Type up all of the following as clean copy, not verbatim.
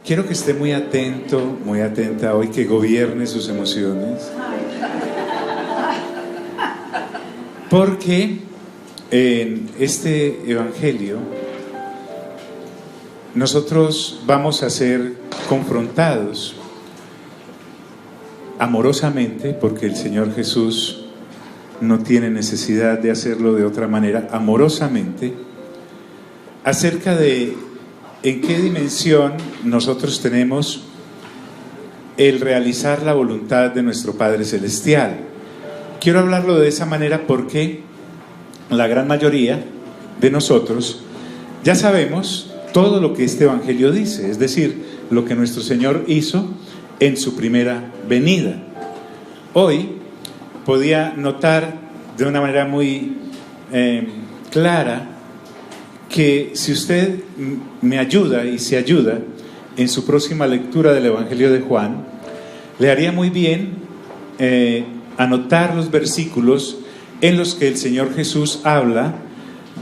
quiero que esté muy atento, muy atenta hoy, que gobierne sus emociones. Porque en este evangelio nosotros vamos a ser confrontados amorosamente, porque el Señor Jesús no tiene necesidad de hacerlo de otra manera, amorosamente, acerca de en qué dimensión nosotros tenemos el realizar la voluntad de nuestro Padre Celestial. Quiero hablarlo de esa manera porque la gran mayoría de nosotros ya sabemos todo lo que este evangelio dice, es decir, lo que nuestro Señor hizo en su primera venida. Hoy podía notar de una manera muy clara que si usted me ayuda y se ayuda en su próxima lectura del Evangelio de Juan, le haría muy bien anotar los versículos en los que el Señor Jesús habla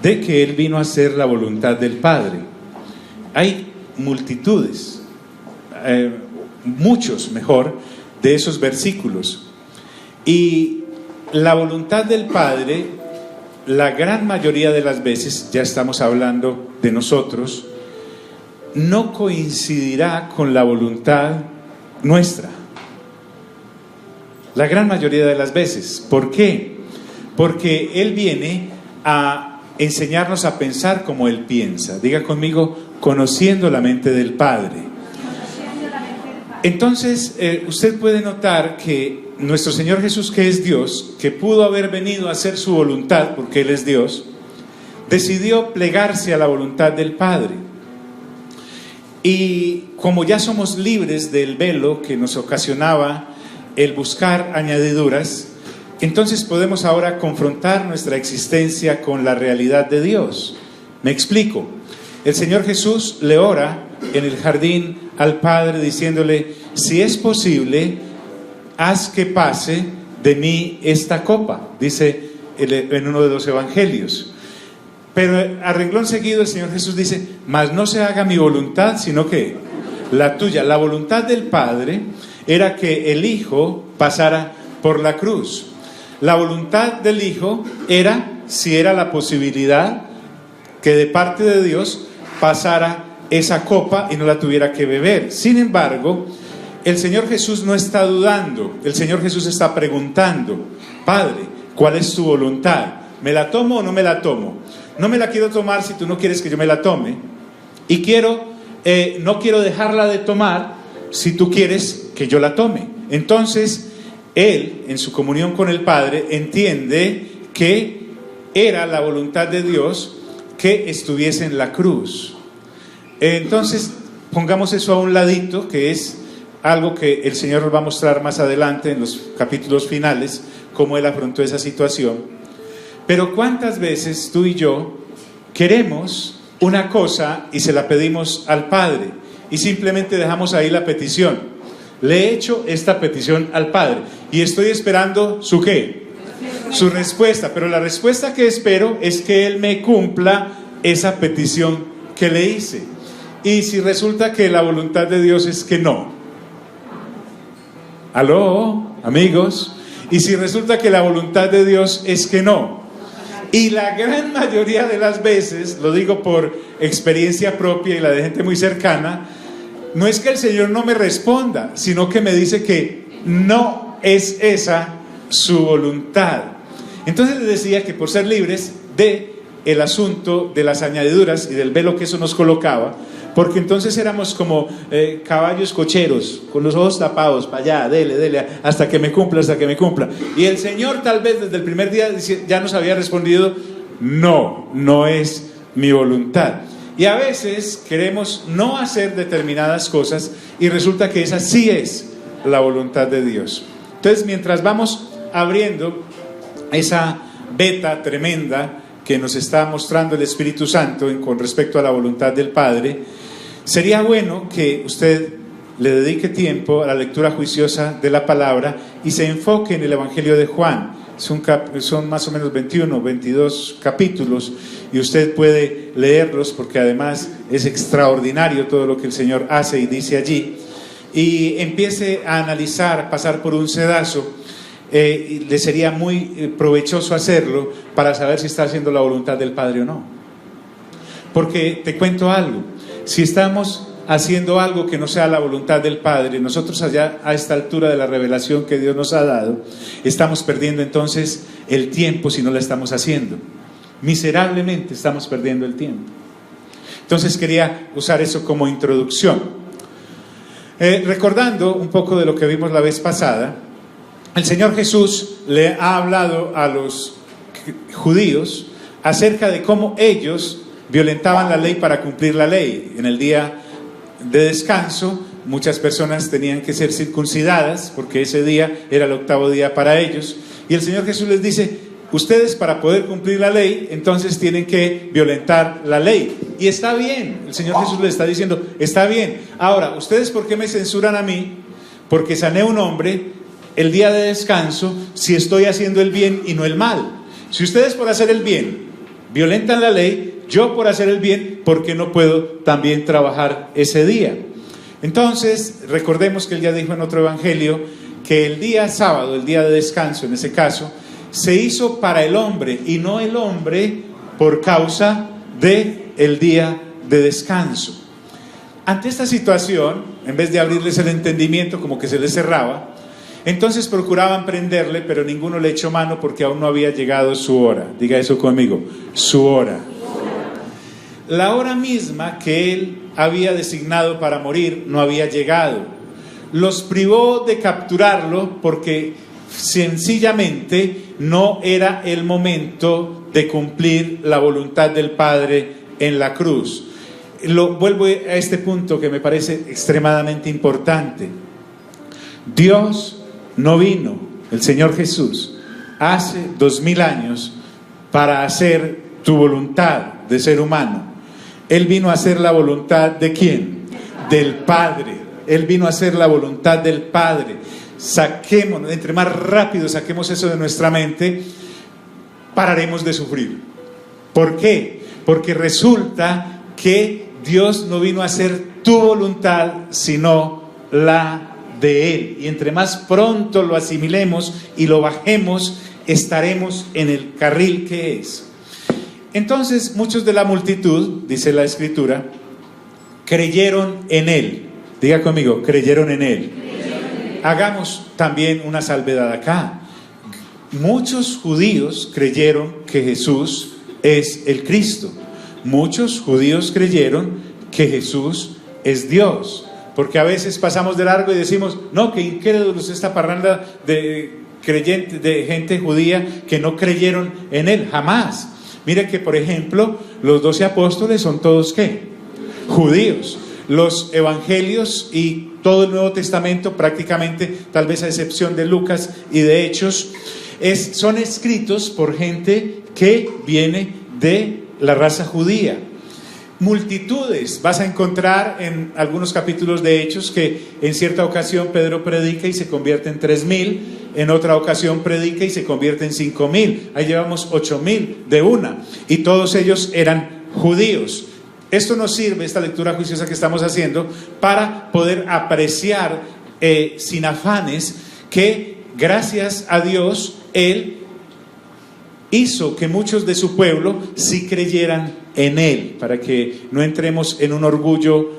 de que Él vino a hacer la voluntad del Padre. Hay multitudes, muchos mejor, de esos versículos. Y la voluntad del Padre, la gran mayoría de las veces, ya estamos hablando de nosotros, no coincidirá con la voluntad nuestra. La gran mayoría de las veces. ¿Por qué? Porque Él viene a enseñarnos a pensar como Él piensa. Diga conmigo, conociendo la mente del Padre. Entonces, usted puede notar que nuestro Señor Jesús, que es Dios, que pudo haber venido a hacer su voluntad, porque Él es Dios, decidió plegarse a la voluntad del Padre. Y como ya somos libres del velo que nos ocasionaba el buscar añadiduras, entonces podemos ahora confrontar nuestra existencia con la realidad de Dios. Me explico. El Señor Jesús le ora en el jardín al Padre diciéndole: si es posible, haz que pase de mí esta copa, dice en uno de los evangelios. Pero a renglón seguido el Señor Jesús dice: mas no se haga mi voluntad, sino que la tuya. La voluntad del Padre era que el Hijo pasara por la cruz. La voluntad del Hijo era, si era la posibilidad, que de parte de Dios pasara esa copa y no la tuviera que beber. Sin embargo, el Señor Jesús no está dudando, el Señor Jesús está preguntando: Padre, ¿cuál es tu voluntad? ¿Me la tomo o no me la tomo? No me la quiero tomar si tú no quieres que yo me la tome, y no quiero dejarla de tomar si tú quieres que yo la tome. Entonces, Él, en su comunión con el Padre, entiende que era la voluntad de Dios que estuviese en la cruz. Entonces, pongamos eso a un ladito, que es algo que el Señor nos va a mostrar más adelante en los capítulos finales, cómo Él afrontó esa situación. Pero ¿cuántas veces tú y yo queremos una cosa y se la pedimos al Padre y simplemente dejamos ahí la petición? Le he hecho esta petición al Padre y estoy esperando ¿su qué? Su respuesta. Pero la respuesta que espero es que Él me cumpla esa petición que le hice. Y si resulta que la voluntad de Dios es que no. ¿Aló, amigos? Y si resulta que la voluntad de Dios es que no. Y la gran mayoría de las veces, lo digo por experiencia propia y la de gente muy cercana, no es que el Señor no me responda, sino que me dice que no es esa su voluntad. Entonces les decía que por ser libres de el asunto de las añadiduras y del velo que eso nos colocaba, porque entonces éramos como caballos cocheros, con los ojos tapados, para allá, dele, hasta que me cumpla. Y el Señor tal vez desde el primer día ya nos había respondido: no es mi voluntad. Y a veces queremos no hacer determinadas cosas y resulta que esa sí es la voluntad de Dios. Entonces, mientras vamos abriendo esa veta tremenda que nos está mostrando el Espíritu Santo con respecto a la voluntad del Padre, sería bueno que usted le dedique tiempo a la lectura juiciosa de la palabra y se enfoque en el Evangelio de Juan. son más o menos 21, 22 capítulos, y usted puede leerlos porque además es extraordinario todo lo que el Señor hace y dice allí, y empiece a analizar, pasar por un sedazo. Le sería muy provechoso hacerlo para saber si está haciendo la voluntad del Padre o no. Porque te cuento algo, si estamos haciendo algo que no sea la voluntad del Padre, nosotros allá a esta altura de la revelación que Dios nos ha dado, estamos perdiendo entonces el tiempo si no la estamos haciendo. Miserablemente estamos perdiendo el tiempo. Entonces quería usar eso como introducción. Recordando un poco de lo que vimos la vez pasada, el Señor Jesús le ha hablado a los judíos acerca de cómo ellos violentaban la ley para cumplir la ley. En el día de descanso, muchas personas tenían que ser circuncidadas porque ese día era el 8º día para ellos. Y el Señor Jesús les dice: ustedes, para poder cumplir la ley, entonces tienen que violentar la ley. Y está bien, el Señor Jesús les está diciendo: está bien. Ahora, ¿ustedes por qué me censuran a mí? Porque sané a un hombre el día de descanso, si estoy haciendo el bien y no el mal. Si ustedes por hacer el bien violentan la ley, yo por hacer el bien, ¿por qué no puedo también trabajar ese día? Entonces, recordemos que él ya dijo en otro evangelio que el día sábado, el día de descanso en ese caso, se hizo para el hombre y no el hombre por causa del día de descanso. Ante esta situación, en vez de abrirles el entendimiento, como que se les cerraba, entonces procuraban prenderle, pero ninguno le echó mano porque aún no había llegado su hora. Diga eso conmigo: su hora. La hora misma que él había designado para morir no había llegado. Los privó de capturarlo porque sencillamente no era el momento de cumplir la voluntad del Padre en la cruz. Vuelvo a este punto que me parece extremadamente importante. Dios no vino, el Señor Jesús, hace 2000 años para hacer tu voluntad de ser humano. Él vino a hacer la voluntad ¿de quién? Del Padre. Él vino a hacer la voluntad del Padre. Saquémonos, entre más rápido saquemos eso de nuestra mente, pararemos de sufrir. ¿Por qué? Porque resulta que Dios no vino a hacer tu voluntad, sino la de Él. Y entre más pronto lo asimilemos y lo bajemos, estaremos en el carril que es. Entonces muchos de la multitud, dice la Escritura, creyeron en Él. Diga conmigo: creyeron en Él. Hagamos también una salvedad acá. Muchos judíos creyeron que Jesús es el Cristo. Muchos judíos creyeron que Jesús es Dios. Porque a veces pasamos de largo y decimos: no, que incrédulos esta parranda de creyentes, de gente judía que no creyeron en Él. Jamás. Mire que, por ejemplo, los 12 apóstoles son todos ¿qué? Judíos. Los evangelios y todo el Nuevo Testamento, prácticamente, tal vez a excepción de Lucas y de Hechos, son escritos por gente que viene de la raza judía. Multitudes, vas a encontrar en algunos capítulos de Hechos que en cierta ocasión Pedro predica y se convierte en 3,000, en otra ocasión predica y se convierte en 5,000, ahí llevamos 8,000 de una, y todos ellos eran judíos. Esto nos sirve, esta lectura juiciosa que estamos haciendo, para poder apreciar sin afanes que gracias a Dios Él hizo que muchos de su pueblo sí creyeran en Él, para que no entremos en un orgullo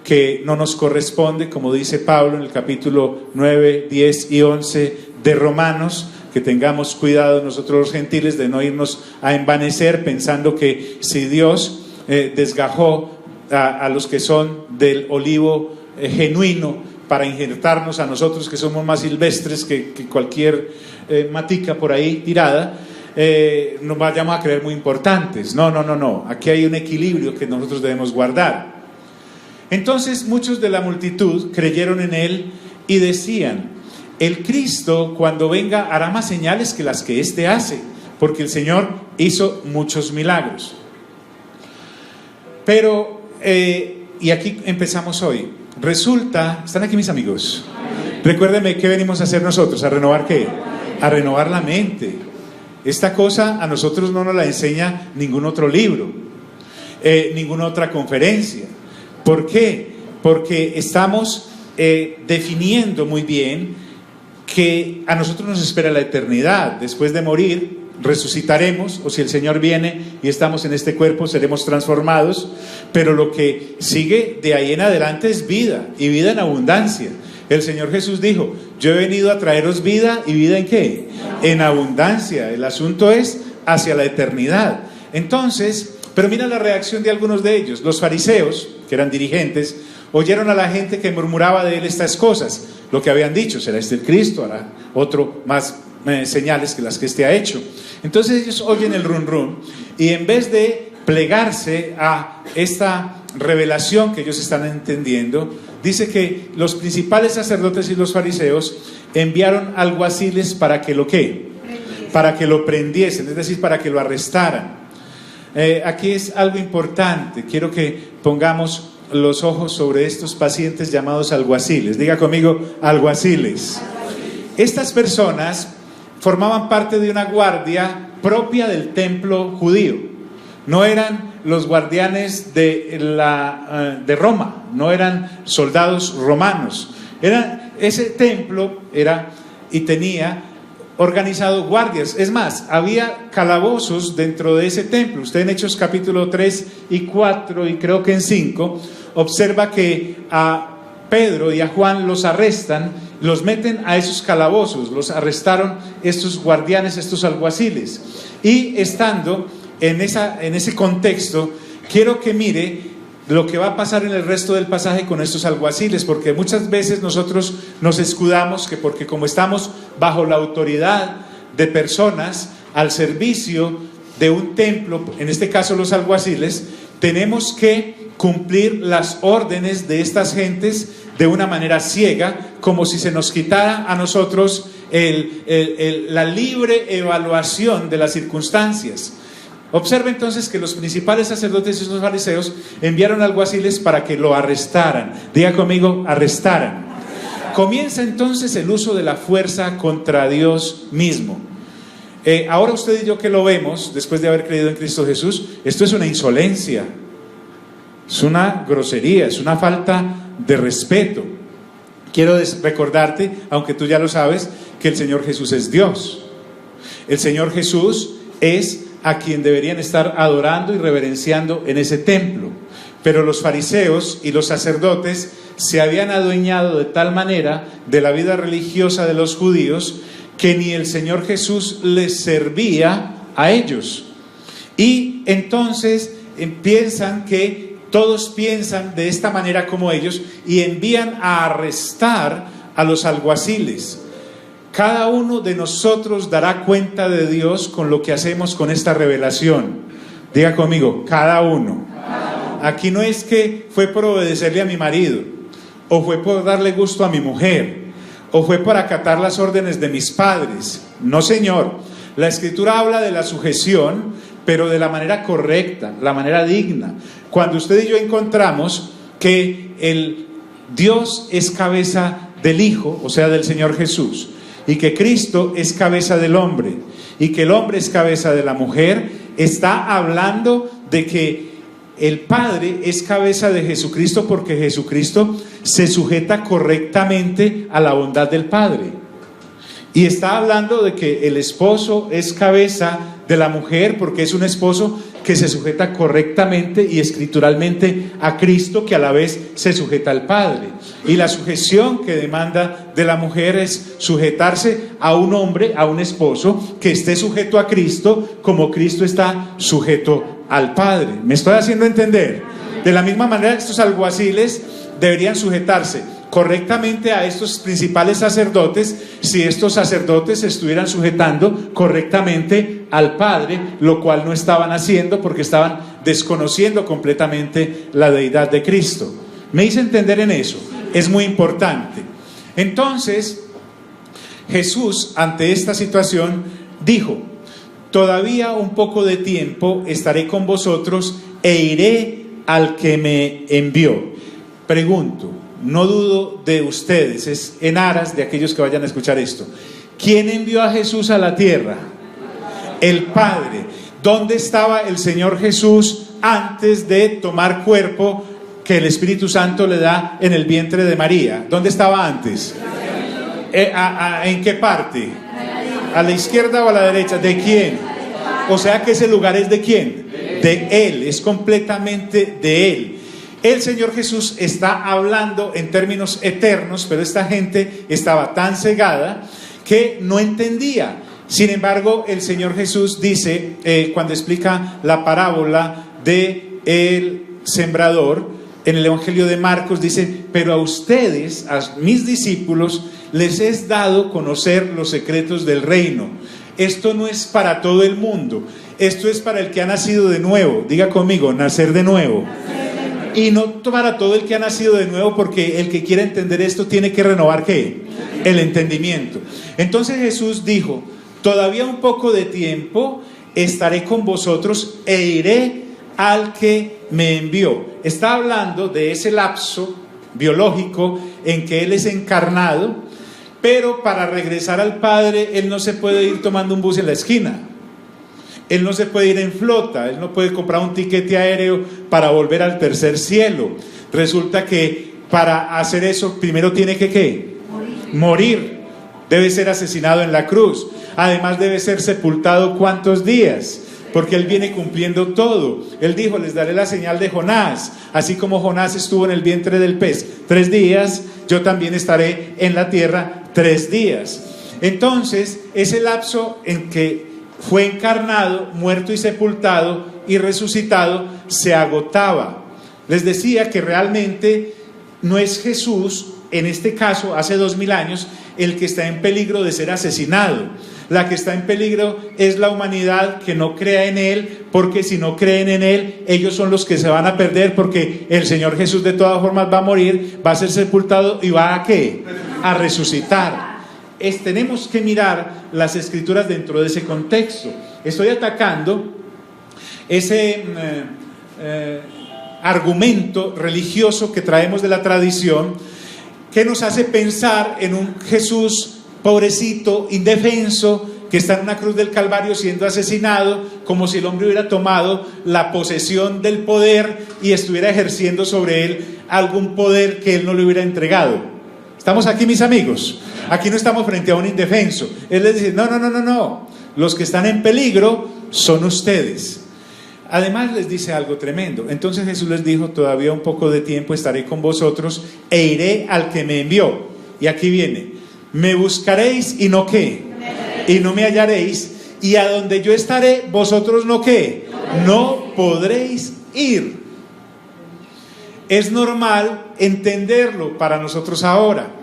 que no nos corresponde, como dice Pablo en el capítulo 9, 10 y 11 de Romanos, que tengamos cuidado nosotros los gentiles de no irnos a envanecer pensando que si Dios desgajó a los que son del olivo genuino para injertarnos a nosotros que somos más silvestres que cualquier matica por ahí tirada, nos vayamos a creer muy importantes. No, aquí hay un equilibrio que nosotros debemos guardar. Entonces muchos de la multitud creyeron en Él y decían: el Cristo cuando venga hará más señales que las que éste hace, porque el Señor hizo muchos milagros. Pero, y aquí empezamos hoy, resulta, ¿están aquí mis amigos? Recuérdenme, ¿qué venimos a hacer nosotros? ¿A renovar qué? A renovar la mente. Esta cosa a nosotros no nos la enseña ningún otro libro, ninguna otra conferencia. ¿Por qué? Porque estamos definiendo muy bien que a nosotros nos espera la eternidad. Después de morir resucitaremos, o si el Señor viene y estamos en este cuerpo, seremos transformados, pero lo que sigue de ahí en adelante es vida, y vida en abundancia. El Señor Jesús dijo: yo he venido a traeros vida, ¿y vida en qué? En abundancia. El asunto es hacia la eternidad. Entonces, pero mira la reacción de algunos de ellos. Los fariseos, que eran dirigentes, oyeron a la gente que murmuraba de él estas cosas. Lo que habían dicho: será este el Cristo, hará otro más señales que las que este ha hecho. Entonces ellos oyen el run run, y en vez de plegarse a esta revelación que ellos están entendiendo, dice que los principales sacerdotes y los fariseos enviaron alguaciles para que lo ¿qué? Para que lo prendiesen, es decir, para que lo arrestaran. Aquí es algo importante. Quiero que pongamos los ojos sobre estos pacientes llamados alguaciles. Diga conmigo: alguaciles. Estas personas formaban parte de una guardia propia del templo judío. No eran los guardianes de Roma, no eran soldados romanos. Ese templo era y tenía organizado guardias. Es más, había calabozos dentro de ese templo. Usted en Hechos capítulo 3 y 4 y creo que en 5 observa que a Pedro y a Juan los arrestan, los meten a esos calabozos. Los arrestaron estos guardianes, estos alguaciles. Y estando en ese contexto, quiero que mire lo que va a pasar en el resto del pasaje con estos alguaciles, porque muchas veces nosotros nos escudamos que porque como estamos bajo la autoridad de personas al servicio de un templo, en este caso los alguaciles, tenemos que cumplir las órdenes de estas gentes de una manera ciega, como si se nos quitara a nosotros la libre evaluación de las circunstancias. Observe entonces que los principales sacerdotes y los fariseos enviaron alguaciles para que lo arrestaran. Diga conmigo: arrestaran. Comienza entonces el uso de la fuerza contra Dios mismo. Ahora usted y yo que lo vemos, después de haber creído en Cristo Jesús, esto es una insolencia, es una grosería, es una falta de respeto. Quiero recordarte, aunque tú ya lo sabes, que el Señor Jesús es Dios. El Señor Jesús es a quien deberían estar adorando y reverenciando en ese templo. Pero los fariseos y los sacerdotes se habían adueñado de tal manera de la vida religiosa de los judíos que ni el Señor Jesús les servía a ellos. Y entonces todos piensan de esta manera como ellos y envían a arrestar a los alguaciles. Cada uno de nosotros dará cuenta de Dios con lo que hacemos con esta revelación. Diga conmigo: cada uno. Aquí no es que fue por obedecerle a mi marido, o fue por darle gusto a mi mujer, o fue por acatar las órdenes de mis padres. No, Señor. La Escritura habla de la sujeción, pero de la manera correcta, la manera digna. Cuando usted y yo encontramos que el Dios es cabeza del Hijo, o sea del Señor Jesús, y que Cristo es cabeza del hombre, y que el hombre es cabeza de la mujer, está hablando de que el Padre es cabeza de Jesucristo, porque Jesucristo se sujeta correctamente a la bondad del Padre. Y está hablando de que el esposo es cabeza de la mujer, porque es un esposo que se sujeta correctamente y escrituralmente a Cristo, que a la vez se sujeta al Padre. Y la sujeción que demanda de la mujer es sujetarse a un hombre, a un esposo que esté sujeto a Cristo, como Cristo está sujeto al Padre. ¿Me estoy haciendo entender? De la misma manera, estos alguaciles deberían sujetarse correctamente a estos principales sacerdotes, si estos sacerdotes se estuvieran sujetando correctamente al Padre, lo cual no estaban haciendo porque estaban desconociendo completamente la deidad de Cristo. ¿Me hice entender en eso? Es muy importante. Entonces, Jesús, ante esta situación, dijo: todavía un poco de tiempo estaré con vosotros e iré al que me envió. Pregunto, no dudo de ustedes, es en aras de aquellos que vayan a escuchar esto: ¿quién envió a Jesús a la tierra? El Padre. ¿Dónde estaba el Señor Jesús antes de tomar cuerpo que el Espíritu Santo le da en el vientre de María? ¿Dónde estaba antes? ¿En qué parte? ¿A la izquierda o a la derecha? ¿De quién? O sea que ese lugar es ¿de quién? De Él, es completamente de Él. El Señor Jesús está hablando en términos eternos, pero esta gente estaba tan cegada que no entendía. Sin embargo, el Señor Jesús dice, cuando explica la parábola de el sembrador, en el Evangelio de Marcos dice: pero a ustedes, a mis discípulos, les es dado conocer los secretos del reino. Esto no es para todo el mundo, esto es para el que ha nacido de nuevo. Diga conmigo, nacer de nuevo. Y no para todo el que ha nacido de nuevo, porque el que quiera entender esto tiene que renovar ¿qué? El entendimiento. Entonces Jesús dijo: todavía un poco de tiempo estaré con vosotros e iré al que me envió. Está hablando de ese lapso biológico en que Él es encarnado, pero para regresar al Padre Él no se puede ir tomando un bus en la esquina. Él no se puede ir en flota, Él no puede comprar un tiquete aéreo para volver al tercer cielo. Resulta que para hacer eso primero tiene que ¿qué? Morir. Debe ser asesinado en la cruz. Además debe ser sepultado ¿cuántos días? Porque Él viene cumpliendo todo. Él dijo: les daré la señal de Jonás. Así como Jonás estuvo en el vientre del pez 3 días, yo también estaré en la tierra 3 días. Entonces, ese lapso en que fue encarnado, muerto y sepultado y resucitado, se agotaba. Les decía que realmente no es Jesús, en este caso, hace 2000 años, el que está en peligro de ser asesinado. La que está en peligro es la humanidad que no crea en Él, porque si no creen en Él, ellos son los que se van a perder, porque el Señor Jesús de todas formas va a morir, va a ser sepultado y va a ¿qué? A resucitar. Tenemos que mirar las Escrituras dentro de ese contexto. Estoy atacando ese argumento religioso que traemos de la tradición, que nos hace pensar en un Jesús pobrecito, indefenso, que está en una cruz del Calvario siendo asesinado, como si el hombre hubiera tomado la posesión del poder y estuviera ejerciendo sobre él algún poder que él no le hubiera entregado. ¿Estamos aquí, mis amigos? Aquí no estamos frente a un indefenso. Él les dice: no, los que están en peligro son ustedes. Además les dice algo tremendo. Entonces Jesús les dijo: todavía un poco de tiempo estaré con vosotros e iré al que me envió. Y aquí viene: me buscaréis y no ¿qué? Y no me hallaréis, y a donde yo estaré vosotros no ¿qué? No podréis ir. Es normal entenderlo para nosotros ahora.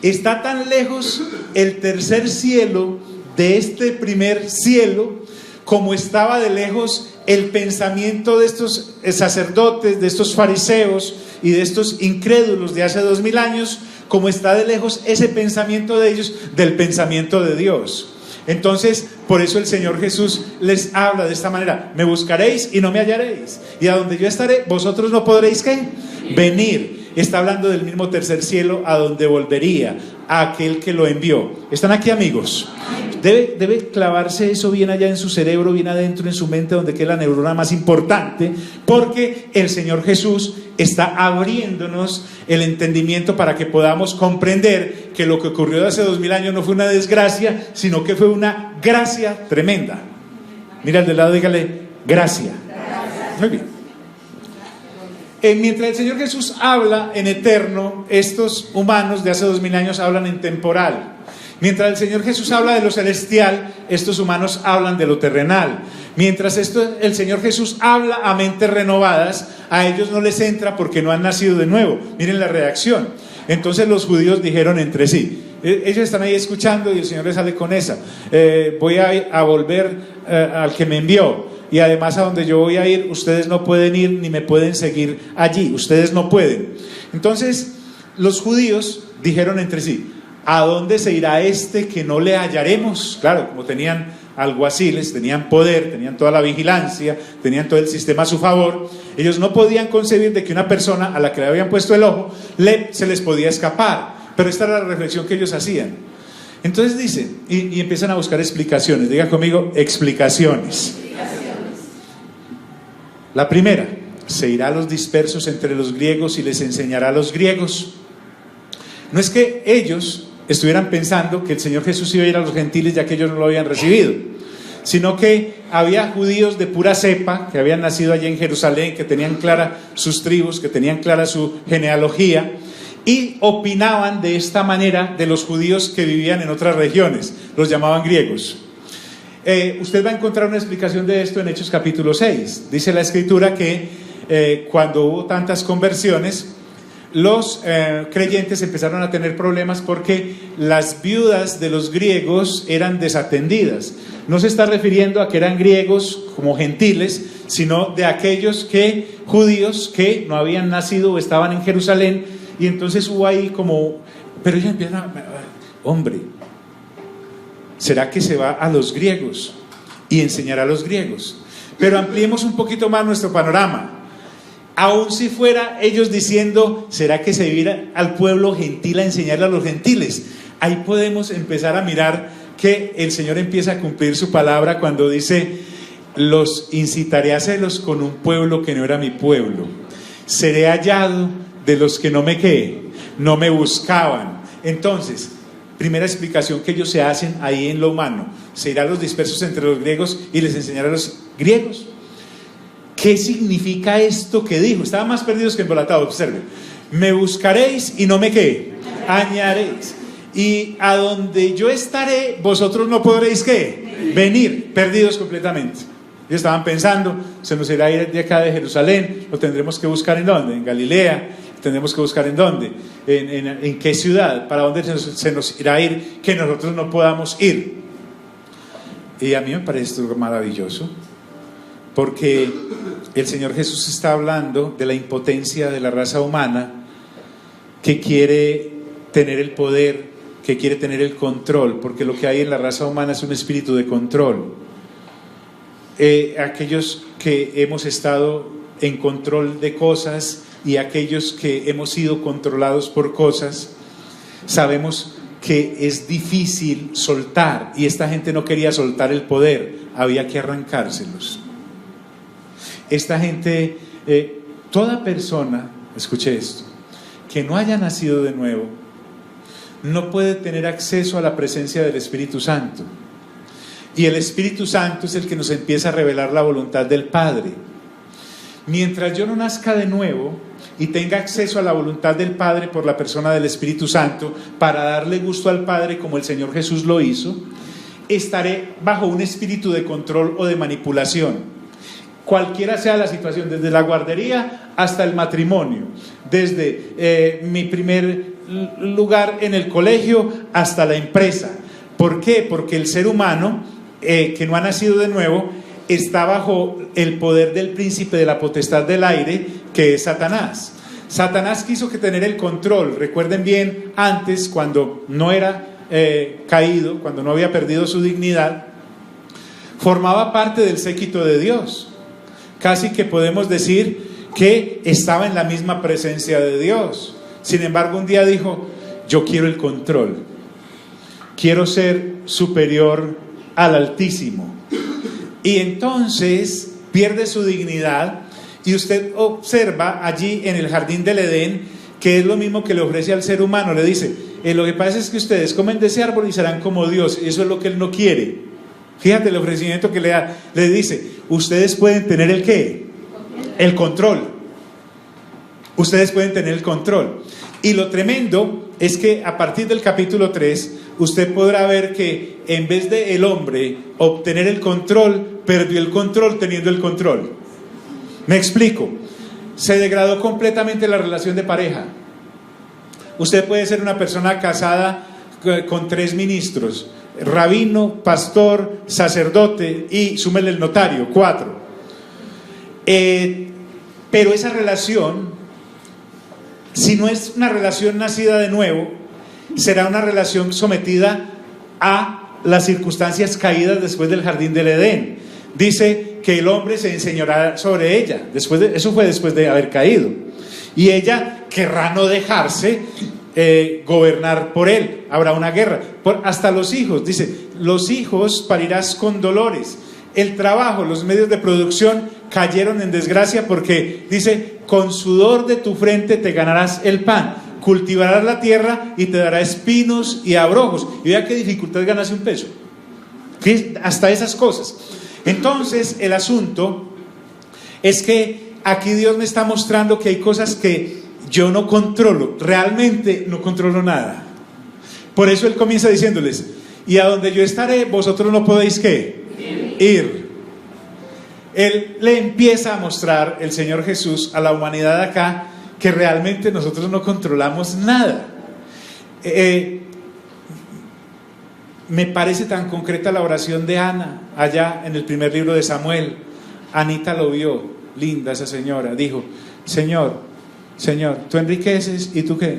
Está tan lejos el tercer cielo de este primer cielo, como estaba de lejos el pensamiento de estos sacerdotes, de estos fariseos y de estos incrédulos de hace 2000 años, como está de lejos ese pensamiento de ellos del pensamiento de Dios. Entonces, por eso el Señor Jesús les habla de esta manera: me buscaréis y no me hallaréis, y a donde yo estaré vosotros no podréis ¿qué? Venir. Está hablando del mismo tercer cielo a donde volvería a aquel que lo envió. ¿Están aquí, amigos? Debe clavarse eso bien allá en su cerebro, bien adentro en su mente, donde queda la neurona más importante, porque el Señor Jesús está abriéndonos el entendimiento para que podamos comprender que lo que ocurrió hace 2000 años no fue una desgracia, sino que fue una gracia tremenda. Mira al de lado, dígale: gracia. Muy bien. Mientras el Señor Jesús habla en eterno, estos humanos de hace 2000 años hablan en temporal. Mientras el Señor Jesús habla de lo celestial, estos humanos hablan de lo terrenal. Mientras el Señor Jesús habla a mentes renovadas, a ellos no les entra porque no han nacido de nuevo. Miren la reacción. Entonces los judíos dijeron entre sí, ellos están ahí escuchando y el Señor les sale con esa: voy a volver al que me envió. Y además, a donde yo voy a ir, ustedes no pueden ir ni me pueden seguir allí. Ustedes no pueden. Entonces, los judíos dijeron entre sí: ¿a dónde se irá este que no le hallaremos? Claro, como tenían alguaciles, tenían poder, tenían toda la vigilancia, tenían todo el sistema a su favor, ellos no podían concebir de que una persona a la que le habían puesto el ojo se les podía escapar. Pero esta era la reflexión que ellos hacían. Entonces dice, y empiezan a buscar explicaciones. Diga conmigo, explicaciones. La primera, se irá a los dispersos entre los griegos y les enseñará a los griegos. No es que ellos estuvieran pensando que el Señor Jesús iba a ir a los gentiles ya que ellos no lo habían recibido, sino que había judíos de pura cepa que habían nacido allí en Jerusalén, que tenían clara sus tribus, que tenían clara su genealogía, y opinaban de esta manera de los judíos que vivían en otras regiones, los llamaban griegos. Usted va a encontrar una explicación de esto en Hechos capítulo 6. Dice la Escritura que cuando hubo tantas conversiones, los creyentes empezaron a tener problemas porque las viudas de los griegos eran desatendidas. No se está refiriendo a que eran griegos como gentiles, sino de aquellos judíos que no habían nacido o estaban en Jerusalén, y entonces hubo ahí como, pero ellos empiezan hombre, ¿será que se va a los griegos y enseñará a los griegos? Pero ampliemos un poquito más nuestro panorama. Aun si fuera ellos diciendo, ¿será que se irá al pueblo gentil a enseñarle a los gentiles? Ahí podemos empezar a mirar que el Señor empieza a cumplir su palabra cuando dice, los incitaré a celos con un pueblo que no era mi pueblo. Seré hallado de los que no me buscaban. Entonces, primera explicación que ellos se hacen ahí en lo humano, se irán los dispersos entre los griegos y les enseñará a los griegos. ¿Qué significa esto que dijo? Estaban más perdidos que embolatados. Observen, me buscaréis y no me hallaréis, y a donde yo estaré vosotros no podréis venir. Perdidos completamente. Ellos estaban pensando, se nos irá a ir de acá de Jerusalén, lo tendremos que buscar ¿en dónde? En Galilea. Tendremos que buscar en dónde, en qué ciudad, para dónde se nos irá a ir, que nosotros no podamos ir. Y a mí me parece esto maravilloso, porque el Señor Jesús está hablando de la impotencia de la raza humana, que quiere tener el poder, que quiere tener el control, porque lo que hay en la raza humana es un espíritu de control. Aquellos que hemos estado en control de cosas y aquellos que hemos sido controlados por cosas, sabemos que es difícil soltar, y esta gente no quería soltar el poder, había que arrancárselos. Esta gente, toda persona, escuche esto, que no haya nacido de nuevo, no puede tener acceso a la presencia del Espíritu Santo, y el Espíritu Santo es el que nos empieza a revelar la voluntad del Padre. Mientras yo no nazca de nuevo y tenga acceso a la voluntad del Padre por la persona del Espíritu Santo, para darle gusto al Padre como el Señor Jesús lo hizo, estaré bajo un espíritu de control o de manipulación. Cualquiera sea la situación, desde la guardería hasta el matrimonio, desde mi primer lugar en el colegio hasta la empresa. ¿Por qué? Porque el ser humano que no ha nacido de nuevo está bajo el poder del príncipe de la potestad del aire, que es Satanás. Satanás quiso tener el control. Recuerden bien, antes, cuando no era caído, cuando no había perdido su dignidad, formaba parte del séquito de Dios. Casi que podemos decir que estaba en la misma presencia de Dios. Sin embargo, un día dijo, yo quiero el control, quiero ser superior al Altísimo. Y entonces pierde su dignidad, y usted observa allí en el jardín del Edén que es lo mismo que le ofrece al ser humano. Le dice, lo que pasa es que ustedes comen de ese árbol y serán como Dios, y eso es lo que él no quiere. Fíjate el ofrecimiento que le da. Le dice, ustedes pueden tener ¿el qué? El control. Ustedes pueden tener el control. Y lo tremendo es que a partir del capítulo 3 usted podrá ver que en vez de el hombre obtener el control, perdió el control teniendo el control. Me explico. Se degradó completamente la relación de pareja. Usted puede ser una persona casada con 3 ministros: rabino, pastor, sacerdote, y súmele el notario, 4. Pero esa relación, si no es una relación nacida de nuevo, será una relación sometida a las circunstancias caídas después del jardín del Edén. Dice que el hombre se enseñará sobre ella. Eso fue después de haber caído. Y ella querrá no dejarse, gobernar por él, habrá una guerra. Hasta los hijos, dice, los hijos parirás con dolores. El trabajo, los medios de producción cayeron en desgracia porque dice, con sudor de tu frente te ganarás el pan, cultivarás la tierra y te dará espinos y abrojos. Y vea qué dificultad es ganarse un peso, que hasta esas cosas. Entonces el asunto es que aquí Dios me está mostrando que hay cosas que yo no controlo, realmente no controlo nada. Por eso Él comienza diciéndoles, y a donde yo estaré, vosotros no podéis ¿qué? Ir. Él le empieza a mostrar, el Señor Jesús, a la humanidad acá, que realmente nosotros no controlamos nada. Me parece tan concreta la oración de Ana, allá en el primer libro de Samuel. Anita lo vio, linda esa señora, dijo, Señor, tú enriqueces y tú ¿qué?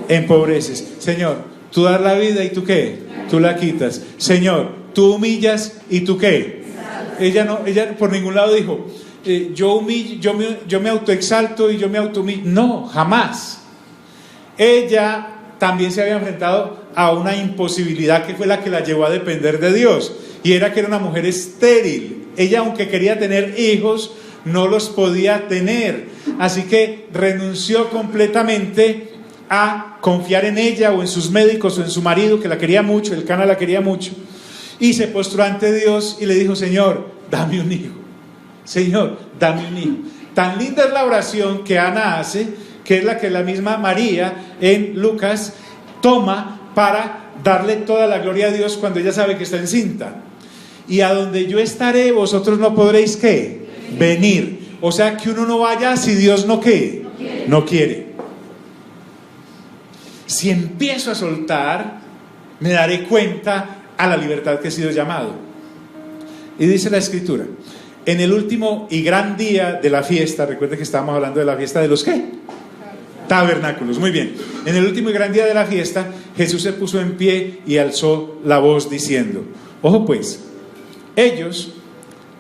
Empobreces. Señor, tú das la vida y tú ¿qué? Tú la quitas. Señor, tú humillas y tú ¿qué? Ella por ningún lado dijo, yo me autoexalto y yo me autohumillo. No, jamás. Ella también se había enfrentado a una imposibilidad que fue la que la llevó a depender de Dios, y era que era una mujer estéril. Ella, aunque quería tener hijos, no los podía tener, así que renunció completamente a confiar en ella o en sus médicos o en su marido, que la quería mucho, el Cana la quería mucho, y se postró ante Dios y le dijo, Señor, dame un hijo. Señor, dame un hijo. Tan linda es la oración que Ana hace, que es la que la misma María en Lucas toma para darle toda la gloria a Dios cuando ella sabe que está encinta. Y a donde yo estaré, vosotros no podréis ¿qué? Venir. O sea que uno no vaya si Dios no ¿qué? No quiere. Si empiezo a soltar, me daré cuenta a la libertad que he sido llamado. Y dice la Escritura, en el último y gran día de la fiesta, recuerde que estábamos hablando de la fiesta de los ¿qué? Tabernáculos, muy bien. En el último y gran día de la fiesta, Jesús se puso en pie y alzó la voz diciendo, ojo pues, ellos,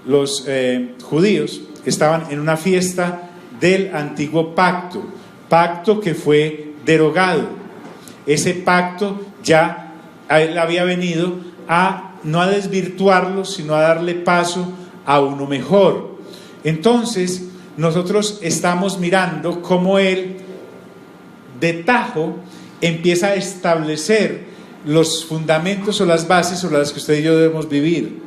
los judíos, estaban en una fiesta del antiguo pacto que fue derogado. Ese pacto ya él había venido no a desvirtuarlo, sino a darle paso a uno mejor. Entonces nosotros estamos mirando cómo él de tajo empieza a establecer los fundamentos o las bases sobre las que usted y yo debemos vivir.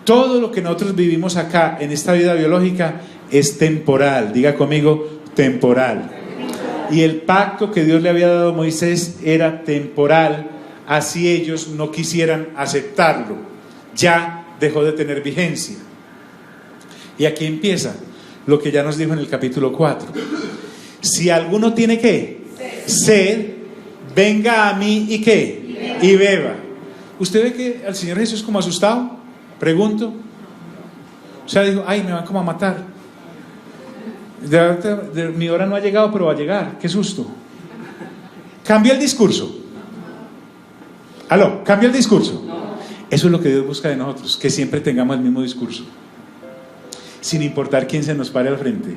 Todo lo que nosotros vivimos acá en esta vida biológica es temporal. Diga conmigo, temporal. Y el pacto que Dios le había dado a Moisés era temporal, así ellos no quisieran aceptarlo. Ya dejó de tener vigencia. Y aquí empieza lo que ya nos dijo en el capítulo 4. Si alguno tiene ¿qué? Sed, venga a mí y ¿qué? Y beba. ¿Usted ve que al Señor Jesús como asustado? Pregunto. O sea, dijo, ay, me van como a matar. Mi hora no ha llegado, pero va a llegar. Qué susto. Cambia el discurso. Aló, cambia el discurso. Eso es lo que Dios busca de nosotros, que siempre tengamos el mismo discurso, sin importar quién se nos pare al frente.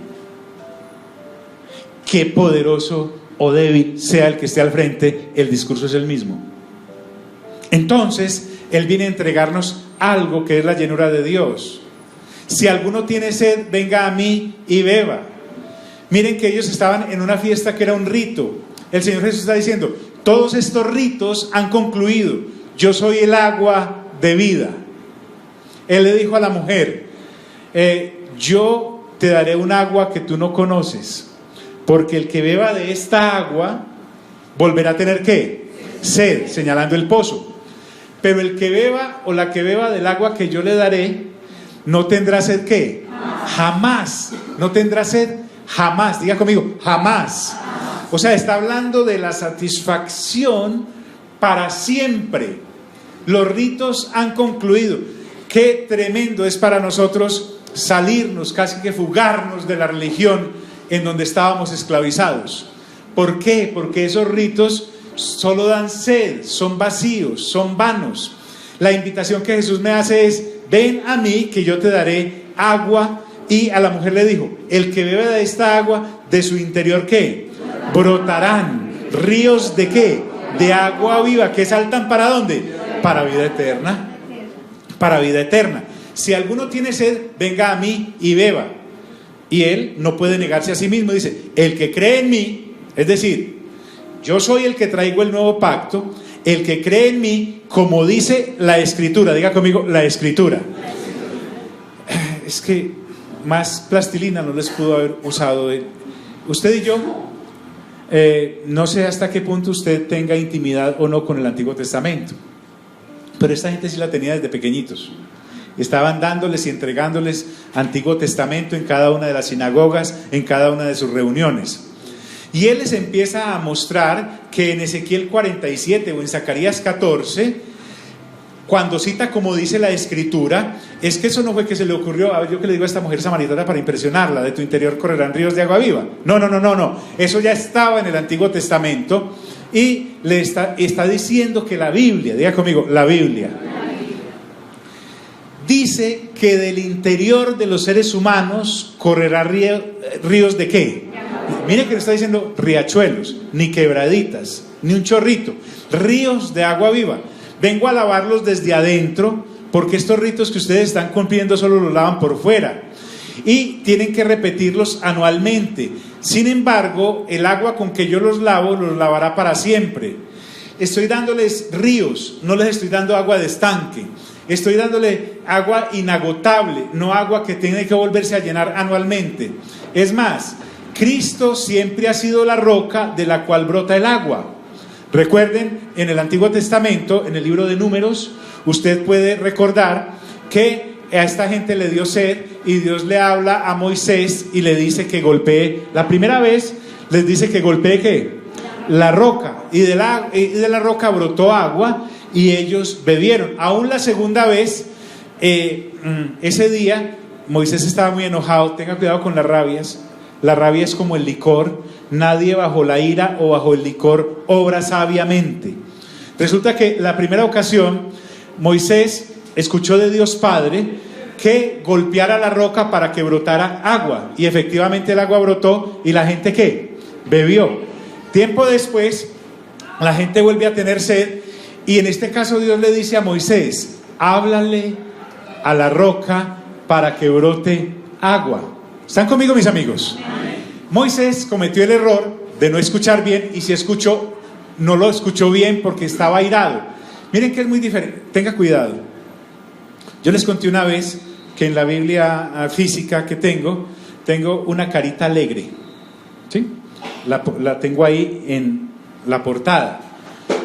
Qué poderoso o débil sea el que esté al frente, el discurso es el mismo. Entonces Él viene a entregarnos algo que es la llenura de Dios. Si alguno tiene sed, venga a mí y beba. Miren que ellos estaban en una fiesta que era un rito. El Señor Jesús está diciendo, todos estos ritos han concluido. Yo soy el agua de vida. Él le dijo a la mujer, yo te daré un agua que tú no conoces, porque el que beba de esta agua volverá a tener ¿qué? Sed, señalando el pozo. Pero el que beba o la que beba del agua que yo le daré no tendrá sed ¿qué? Jamás. No tendrá sed jamás. Diga conmigo, jamás. O sea, está hablando de la satisfacción para siempre. Los ritos han concluido. Qué tremendo es para nosotros salirnos, casi que fugarnos de la religión en donde estábamos esclavizados. ¿Por qué? Porque esos ritos solo dan sed, son vacíos, son vanos. La invitación que Jesús me hace es, ven a mí que yo te daré agua. Y a la mujer le dijo, el que bebe de esta agua, de su interior ¿qué? Brotarán ríos de ¿qué? De agua viva, que saltan ¿para dónde? Para vida eterna. Para vida eterna. Si alguno tiene sed, venga a mí y beba. Y él no puede negarse a sí mismo. Dice, el que cree en mí, es decir, yo soy el que traigo el nuevo pacto, el que cree en mí, como dice la Escritura. Diga conmigo, la Escritura. Es que más plastilina no les pudo haber usado. Usted y yo, no sé hasta qué punto usted tenga intimidad o no con el Antiguo Testamento, pero esta gente sí la tenía desde pequeñitos. Estaban dándoles y entregándoles Antiguo Testamento en cada una de las sinagogas, en cada una de sus reuniones. Y él les empieza a mostrar que en Ezequiel 47 o en Zacarías 14, cuando cita como dice la Escritura, es que eso no fue que se le ocurrió, a ver, yo que le digo a esta mujer samaritana para impresionarla, de tu interior correrán ríos de agua viva. No, eso ya estaba en el Antiguo Testamento y le está diciendo que la Biblia, diga conmigo, la Biblia dice que del interior de los seres humanos correrá ríos de ¿qué? Mire que le está diciendo riachuelos, ni quebraditas, ni un chorrito, ríos de agua viva. Vengo a lavarlos desde adentro, porque estos ritos que ustedes están cumpliendo solo los lavan por fuera y tienen que repetirlos anualmente. Sin embargo, el agua con que yo los lavo, los lavará para siempre. Estoy dándoles ríos, no les estoy dando agua de estanque. Estoy dándole agua inagotable, no agua que tiene que volverse a llenar anualmente. Es más, Cristo siempre ha sido la roca de la cual brota el agua. Recuerden, en el Antiguo Testamento, en el libro de Números, usted puede recordar que a esta gente le dio sed y Dios le habla a Moisés y le dice que golpee. La primera vez les dice que golpee ¿qué? La roca, y de la roca brotó agua y ellos bebieron. Aún la segunda vez, ese día Moisés estaba muy enojado. Tenga cuidado con las rabias. La rabia es como el licor. Nadie bajo la ira o bajo el licor obra sabiamente. Resulta que la primera ocasión Moisés escuchó de Dios Padre que golpeara la roca para que brotara agua, y efectivamente el agua brotó y la gente ¿qué? Bebió. Tiempo después la gente vuelve a tener sed y en este caso Dios le dice a Moisés, háblale a la roca para que brote agua. ¿Están conmigo, mis amigos? Moisés cometió el error de no escuchar bien, y si escuchó, no lo escuchó bien porque estaba airado. Miren que es muy diferente, tenga cuidado. Yo les conté una vez que en la Biblia física que tengo una carita alegre, ¿sí? La tengo ahí en la portada,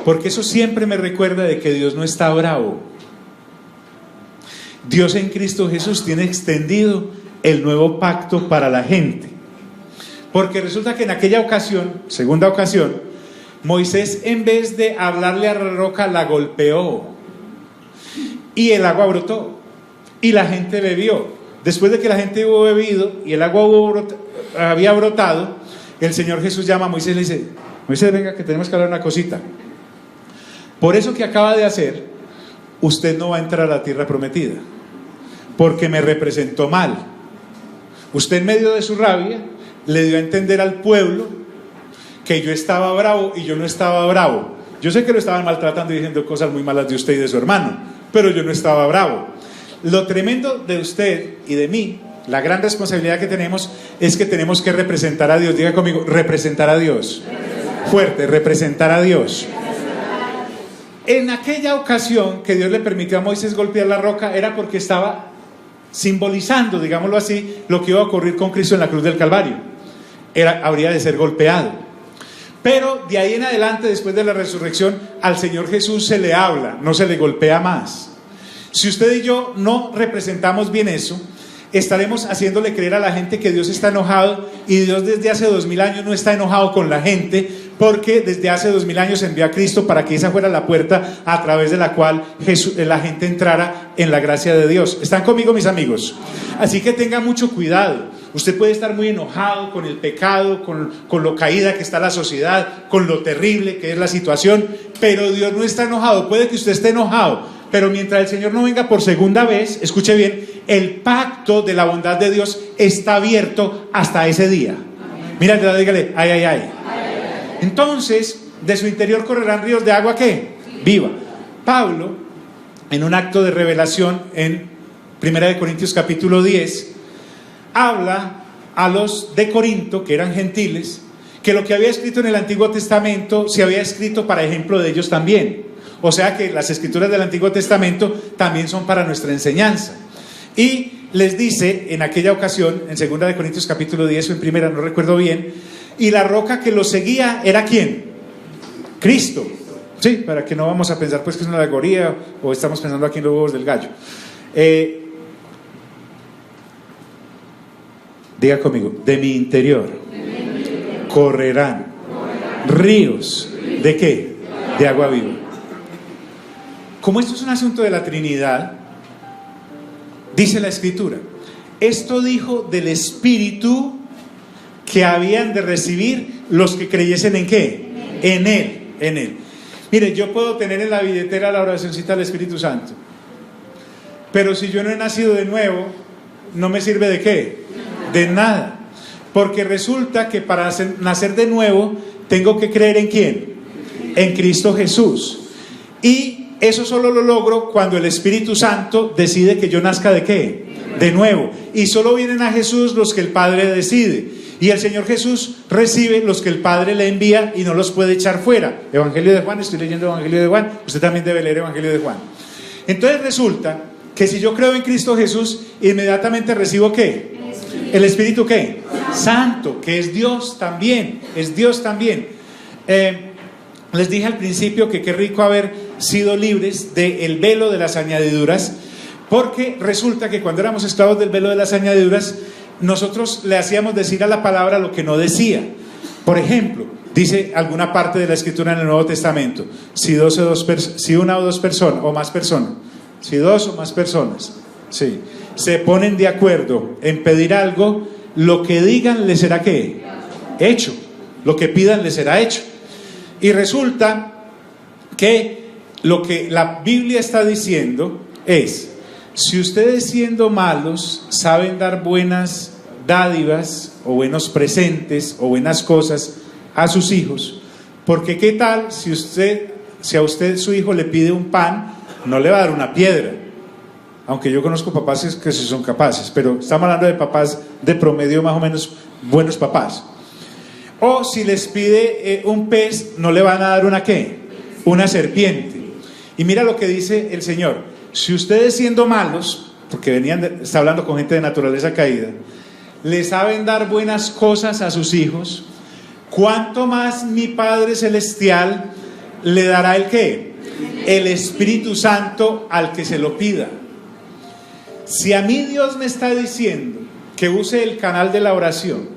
porque eso siempre me recuerda de que Dios no está bravo. Dios en Cristo Jesús tiene extendido el nuevo pacto para la gente. Porque resulta que en aquella ocasión, segunda ocasión, Moisés, en vez de hablarle a la roca, la golpeó y el agua brotó y la gente bebió. Después de que la gente hubo bebido y el agua había brotado, el Señor Jesús llama a Moisés y le dice, Moisés, venga que tenemos que hablar una cosita. Por eso que acaba de hacer, usted no va a entrar a la tierra prometida, porque me representó mal. Usted, en medio de su rabia, le dio a entender al pueblo que yo estaba bravo y yo no estaba bravo. Yo sé que lo estaban maltratando y diciendo cosas muy malas de usted y de su hermano, pero yo no estaba bravo. Lo tremendo de usted y de mí, la gran responsabilidad que tenemos, es que tenemos que representar a Dios. Diga conmigo, representar a Dios. Fuerte, representar a Dios. En aquella ocasión que Dios le permitió a Moisés golpear la roca, era porque estaba simbolizando, digámoslo así, lo que iba a ocurrir con Cristo en la cruz del Calvario. Habría de ser golpeado. Pero de ahí en adelante, después de la resurrección, al Señor Jesús se le habla, no se le golpea más. Si usted y yo no representamos bien eso, estaremos haciéndole creer a la gente que Dios está enojado, y Dios desde hace 2000 años no está enojado con la gente, porque desde hace 2000 años envió a Cristo para que esa fuera la puerta a través de la cual la gente entrara en la gracia de Dios. ¿Están conmigo, mis amigos? Así que tenga mucho cuidado. Usted puede estar muy enojado con el pecado, con lo caída que está la sociedad, con lo terrible que es la situación, pero Dios no está enojado. Puede que usted esté enojado, pero mientras el Señor no venga por segunda vez, escuche bien, el pacto de la bondad de Dios está abierto hasta ese día. Mira, dígale, ay, ay, ay. Entonces, de su interior correrán ríos de agua, ¿qué? Viva. Pablo, en un acto de revelación en 1 Corintios capítulo 10, habla a los de Corinto, que eran gentiles, que lo que había escrito en el Antiguo Testamento se había escrito para ejemplo de ellos también. O sea que las escrituras del Antiguo Testamento también son para nuestra enseñanza. Y les dice en aquella ocasión, en 2 Corintios capítulo 10 o en 1, no recuerdo bien, y la roca que los seguía era ¿quién? Cristo. Sí, para que no vamos a pensar pues que es una alegoría o estamos pensando aquí en los huevos del gallo. Diga conmigo, de mi interior correrán ríos, ¿de qué? De agua viva. Como esto es un asunto de la Trinidad, dice la Escritura, esto dijo del Espíritu que habían de recibir los que creyesen ¿en qué? En Él. Mire, yo puedo tener en la billetera la oracióncita del Espíritu Santo, pero si yo no he nacido de nuevo, no me sirve de qué, de nada, porque resulta que para nacer de nuevo tengo que creer ¿en quién? En Cristo Jesús. Y eso solo lo logro cuando el Espíritu Santo decide que yo nazca ¿de qué? De nuevo. Y solo vienen a Jesús los que el Padre decide. Y el Señor Jesús recibe los que el Padre le envía y no los puede echar fuera. Evangelio de Juan, estoy leyendo Evangelio de Juan, usted también debe leer Evangelio de Juan. Entonces resulta que si yo creo en Cristo Jesús, inmediatamente recibo ¿qué? El Espíritu ¿qué? Santo, que es Dios también, es Dios también. Les dije al principio que qué rico haber sido libres del velo de las añadiduras, porque resulta que cuando éramos esclavos del velo de las añadiduras, nosotros le hacíamos decir a la palabra lo que no decía. Por ejemplo, dice alguna parte de la Escritura en el Nuevo Testamento, si una o dos personas o más personas, si dos o más personas, sí, se ponen de acuerdo en pedir algo, lo que digan les será ¿qué? Hecho. Lo que pidan les será hecho. Y resulta que lo que la Biblia está diciendo es: si ustedes siendo malos saben dar buenas dádivas o buenos presentes o buenas cosas a sus hijos, porque qué tal si a usted su hijo le pide un pan, no le va a dar una piedra. Aunque yo conozco papás que sí son capaces, pero estamos hablando de papás de promedio más o menos buenos papás. O si les pide un pez, no le van a dar una ¿qué? Una serpiente. Y mira lo que dice el Señor: si ustedes siendo malos, porque está hablando con gente de naturaleza caída, le saben dar buenas cosas a sus hijos, ¿cuánto más mi Padre Celestial le dará el qué? El Espíritu Santo al que se lo pida. Si a mí Dios me está diciendo que use el canal de la oración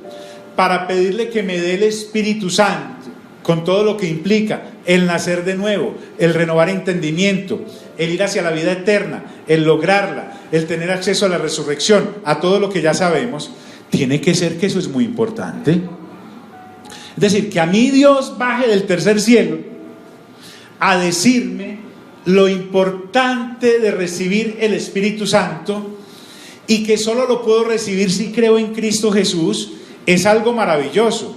para pedirle que me dé el Espíritu Santo, con todo lo que implica el nacer de nuevo, el renovar entendimiento, el ir hacia la vida eterna, el lograrla, el tener acceso a la resurrección, a todo lo que ya sabemos, tiene que ser que eso es muy importante. Es decir, que a mí Dios baje del tercer cielo a decirme lo importante de recibir el Espíritu Santo, y que solo lo puedo recibir si creo en Cristo Jesús, es algo maravilloso.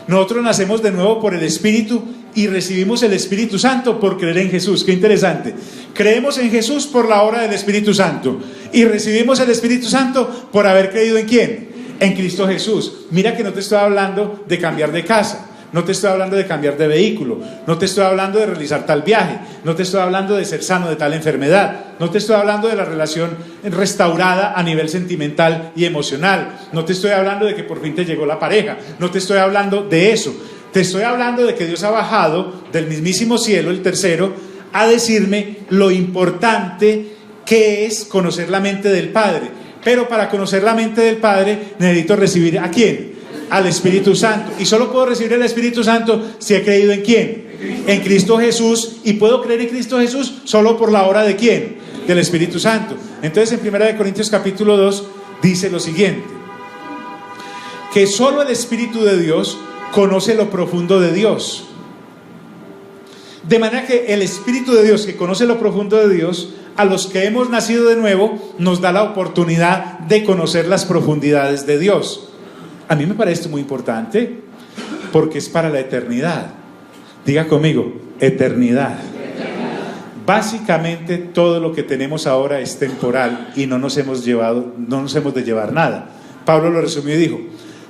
Nosotros nacemos de nuevo por el Espíritu y recibimos el Espíritu Santo por creer en Jesús. Qué interesante. Creemos en Jesús por la obra del Espíritu Santo y recibimos el Espíritu Santo por haber creído ¿en quién? En Cristo Jesús. Mira que no te estoy hablando de cambiar de casa, no te estoy hablando de cambiar de vehículo, no te estoy hablando de realizar tal viaje, no te estoy hablando de ser sano de tal enfermedad, no te estoy hablando de la relación restaurada a nivel sentimental y emocional, no te estoy hablando de que por fin te llegó la pareja, no te estoy hablando de eso. Te estoy hablando de que Dios ha bajado del mismísimo cielo, el tercero, a decirme lo importante que es conocer la mente del Padre. Pero para conocer la mente del Padre necesito recibir ¿a quién? Al Espíritu Santo. Y solo puedo recibir el Espíritu Santo si he creído en quién, en Cristo Jesús. Y puedo creer en Cristo Jesús solo por la obra de quién, del Espíritu Santo. Entonces en 1 Corintios capítulo 2 dice lo siguiente: que solo el Espíritu de Dios conoce lo profundo de Dios. De manera que el Espíritu de Dios, que conoce lo profundo de Dios, a los que hemos nacido de nuevo, nos da la oportunidad de conocer las profundidades de Dios. A mí me parece muy importante, porque es para la eternidad. Diga conmigo, eternidad. Básicamente todo lo que tenemos ahora es temporal y no nos hemos de llevar nada. Pablo lo resumió y dijo: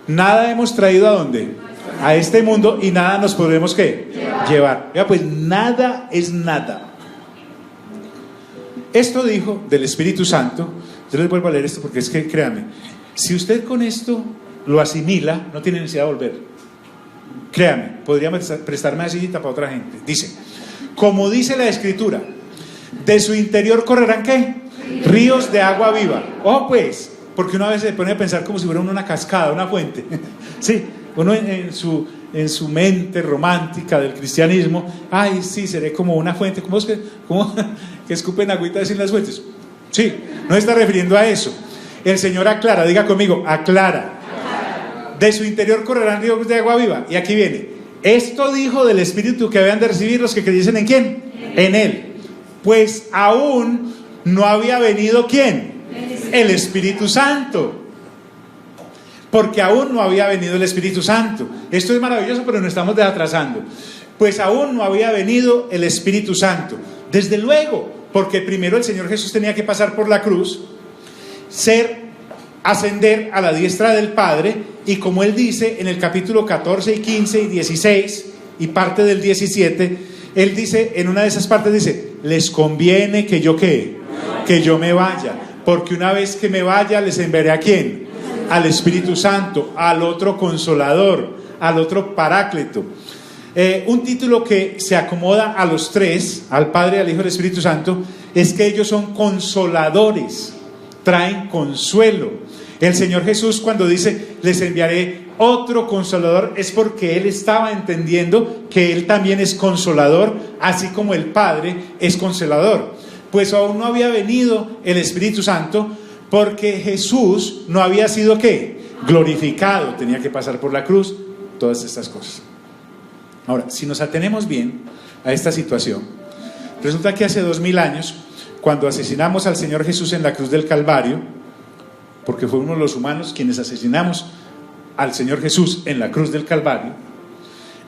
nada hemos traído ¿a dónde? A este mundo, y nada nos podremos ¿qué? Llevar. Ya, pues nada es nada. Esto dijo del Espíritu Santo. Yo les vuelvo a leer esto porque es que, créanme, si usted con esto lo asimila, no tiene necesidad de volver. Créanme, podría prestarme así para otra gente. Dice: como dice la Escritura, de su interior correrán ¿qué? Ríos de agua viva. Oh, pues, porque uno a veces se pone a pensar como si fuera una cascada, una fuente. Sí, uno en su mente romántica del cristianismo, ay, sí, seré como una fuente. ¿Cómo es que escupen agüita en las fuentes? Sí, no está refiriendo a eso. El Señor aclara, diga conmigo, aclara. De su interior correrán ríos de agua viva. Y aquí viene: esto dijo del Espíritu que habían de recibir los que creyesen ¿en quién? En Él. Pues aún no había venido ¿quién? El Espíritu Santo. Porque aún no había venido el Espíritu Santo. Esto es maravilloso, pero nos estamos atrasando. Pues aún no había venido el Espíritu Santo. Desde luego, porque primero el Señor Jesús tenía que pasar por la cruz, ascender a la diestra del Padre, y como Él dice en el capítulo 14 y 15 y 16 y parte del 17, Él dice, en una de esas partes dice: les conviene que yo ¿qué? Que yo me vaya, porque una vez que me vaya les enviaré ¿a quién? Al Espíritu Santo, al otro Consolador, al otro Paráclito. Un título que se acomoda a los tres, al Padre, al Hijo y al Espíritu Santo, es que ellos son consoladores, traen consuelo. El Señor Jesús, cuando dice les enviaré otro Consolador, es porque Él estaba entendiendo que Él también es consolador, así como el Padre es consolador. Pues aún no había venido el Espíritu Santo, porque Jesús no había sido ¿qué? Glorificado, tenía que pasar por la cruz, todas estas cosas. Ahora, si nos atenemos bien a esta situación, resulta que hace 2000 años, cuando asesinamos al Señor Jesús en la cruz del Calvario, porque fuimos los humanos quienes asesinamos al Señor Jesús en la cruz del Calvario,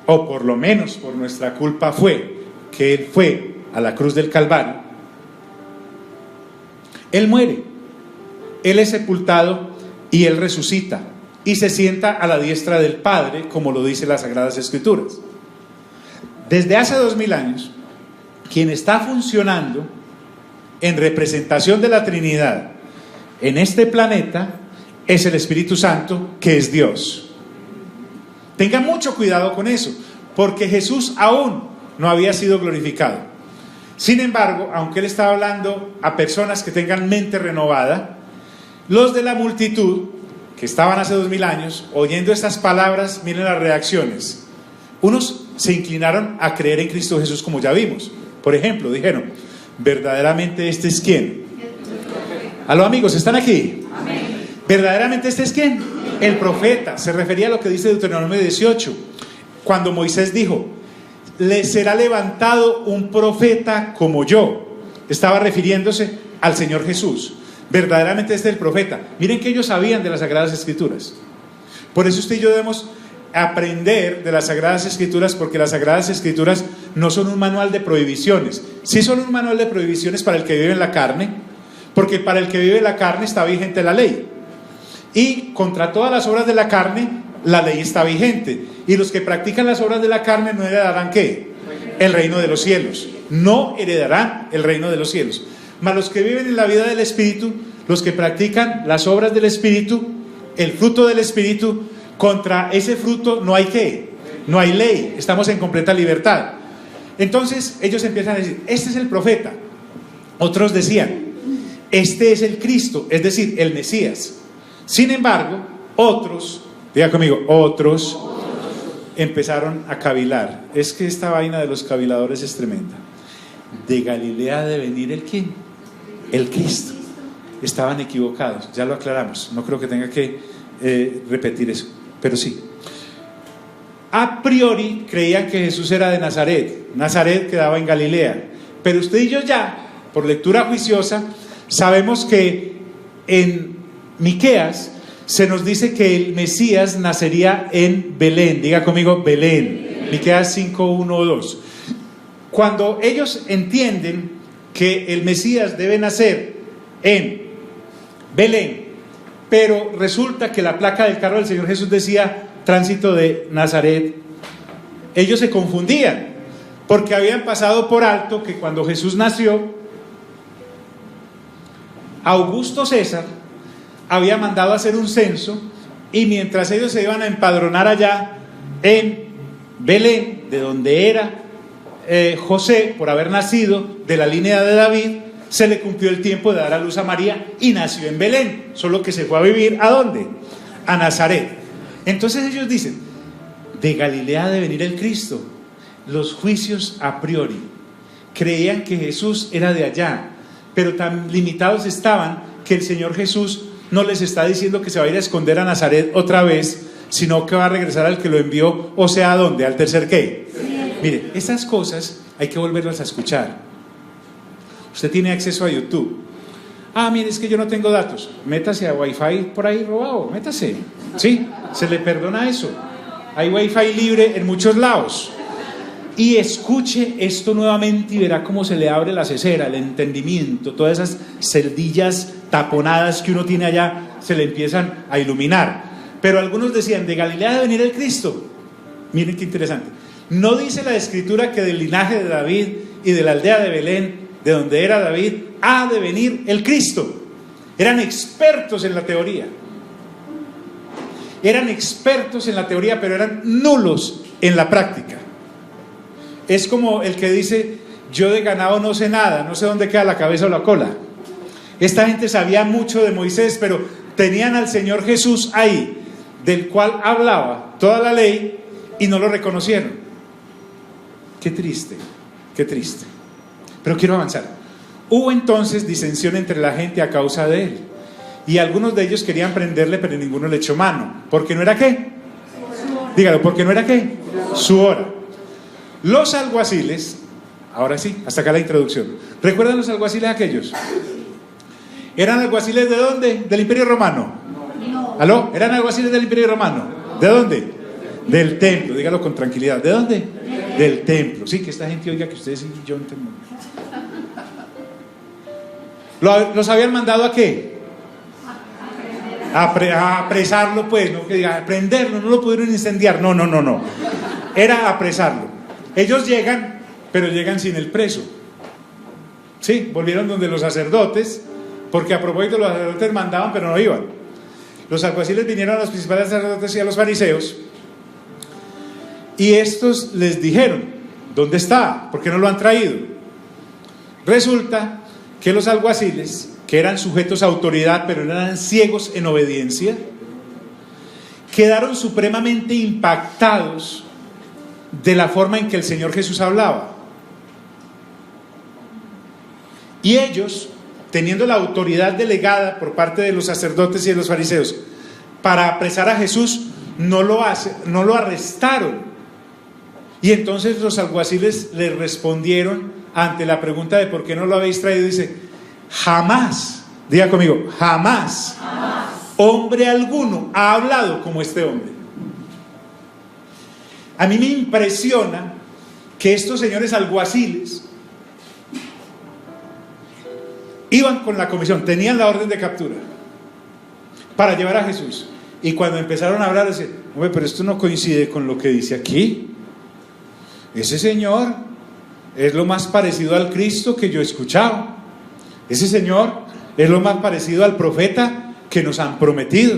o por lo menos por nuestra culpa fue que Él fue a la cruz del Calvario, Él muere, Él es sepultado y Él resucita y se sienta a la diestra del Padre, como lo dice las Sagradas Escrituras. Desde hace 2000 años, quien está funcionando en representación de la Trinidad en este planeta es el Espíritu Santo, que es Dios. Tenga mucho cuidado con eso, porque Jesús aún no había sido glorificado. Sin embargo, aunque Él estaba hablando a personas que tengan mente renovada, los de la multitud que estaban hace 2000 años oyendo estas palabras, miren las reacciones. Unos se inclinaron a creer en Cristo Jesús, como ya vimos. Por ejemplo, dijeron: verdaderamente este es ¿quién? Aló, amigos, ¿están aquí? Amén. ¿Verdaderamente este es quién? El profeta. Se refería a lo que dice Deuteronomio 18, cuando Moisés dijo: le será levantado un profeta como yo. Estaba refiriéndose al Señor Jesús. Verdaderamente este es el profeta. Miren que ellos sabían de las Sagradas Escrituras. Por eso usted y yo debemos aprender de las Sagradas Escrituras, porque las Sagradas Escrituras no son un manual de prohibiciones. Sí son un manual de prohibiciones para el que vive en la carne, porque para el que vive en la carne está vigente la ley, y contra todas las obras de la carne la ley está vigente, y los que practican las obras de la carne no heredarán ¿qué? El reino de los cielos. No heredarán el reino de los cielos. Mas los que viven en la vida del Espíritu, los que practican las obras del Espíritu, el fruto del Espíritu, contra ese fruto no hay ¿qué? No hay ley, estamos en completa libertad. Entonces ellos empiezan a decir: este es el profeta. Otros decían: este es el Cristo, es decir, el Mesías. Sin embargo, otros, diga conmigo, otros empezaron a cavilar. Es que esta vaina de los caviladores es tremenda. De Galilea ha de venir ¿el quién? El Cristo. Estaban equivocados, ya lo aclaramos, no creo que tenga que repetir eso, pero sí. A priori creían que Jesús era de Nazaret. Nazaret quedaba en Galilea, pero usted y yo ya, por lectura juiciosa, sabemos que en Miqueas se nos dice que el Mesías nacería en Belén. Diga conmigo, Belén. Miqueas 5, 1, 2. Cuando ellos entienden que el Mesías debe nacer en Belén, pero resulta que la placa del carro del Señor Jesús decía tránsito de Nazaret, ellos se confundían, porque habían pasado por alto que cuando Jesús nació, Augusto César había mandado a hacer un censo, y mientras ellos se iban a empadronar allá en Belén, de donde era José, por haber nacido de la línea de David, se le cumplió el tiempo de dar a luz a María y nació en Belén, solo que se fue a vivir ¿a dónde? A Nazaret. Entonces ellos dicen, de Galilea ha de venir el Cristo. Los juicios a priori creían que Jesús era de allá, pero tan limitados estaban que el Señor Jesús no les está diciendo que se va a ir a esconder a Nazaret otra vez, sino que va a regresar al que lo envió, o sea, ¿a dónde? ¿Al tercer qué? Sí. Mire, estas cosas hay que volverlas a escuchar. Usted tiene acceso a YouTube. Mire, es que yo no tengo datos. Métase a Wi-Fi por ahí robado, métase. Sí, se le perdona eso. Hay Wi-Fi libre en muchos lados. Y escuche esto nuevamente y verá cómo se le abre la cesera, el entendimiento, todas esas celdillas taponadas que uno tiene allá se le empiezan a iluminar. Pero algunos decían, de Galilea ha de venir el Cristo. Miren qué interesante. No dice la Escritura que del linaje de David y de la aldea de Belén, de donde era David, ha de venir el Cristo. Eran expertos en la teoría. Eran expertos en la teoría, pero eran nulos en la práctica. Es como el que dice, yo de ganado no sé nada, no sé dónde queda la cabeza o la cola. Esta gente sabía mucho de Moisés, pero tenían al Señor Jesús ahí, del cual hablaba toda la ley, y no lo reconocieron. Qué triste, qué triste. Pero quiero avanzar. Hubo entonces disensión entre la gente a causa de él, y algunos de ellos querían prenderle, pero ninguno le echó mano. ¿Por qué no era qué? Dígalo, ¿por qué no era qué? Su hora. Los alguaciles, ahora sí, hasta acá la introducción. ¿Recuerdan los alguaciles aquellos? ¿Eran alguaciles de dónde? ¿Del Imperio Romano? No. ¿Aló? ¿Eran alguaciles del Imperio Romano? ¿De dónde? Del templo, dígalo con tranquilidad. ¿De dónde? Del templo. Sí, que esta gente oiga que ustedes y yo entiendo. ¿Los habían mandado a qué? A apresarlo, pues, no que diga, a prenderlo, no lo pudieron incendiar. No. Era apresarlo. Ellos llegan, pero llegan sin el preso. Sí, volvieron donde los sacerdotes, porque a propósito los sacerdotes mandaban, pero no iban. Los alguaciles vinieron a los principales sacerdotes y a los fariseos, y estos les dijeron, ¿dónde está? ¿Por qué no lo han traído? Resulta que los alguaciles, que eran sujetos a autoridad, pero eran ciegos en obediencia, quedaron supremamente impactados de la forma en que el Señor Jesús hablaba. Y ellos, teniendo la autoridad delegada por parte de los sacerdotes y de los fariseos para apresar a Jesús, no lo arrestaron. Y entonces los alguaciles le respondieron ante la pregunta de por qué no lo habéis traído. Dice, jamás, diga conmigo, jamás hombre alguno ha hablado como este hombre. A mí me impresiona que estos señores alguaciles iban con la comisión, tenían la orden de captura para llevar a Jesús, y cuando empezaron a hablar, decían, hombre, pero esto no coincide con lo que dice aquí. Ese señor es lo más parecido al Cristo que yo he escuchado. Ese señor es lo más parecido al profeta que nos han prometido.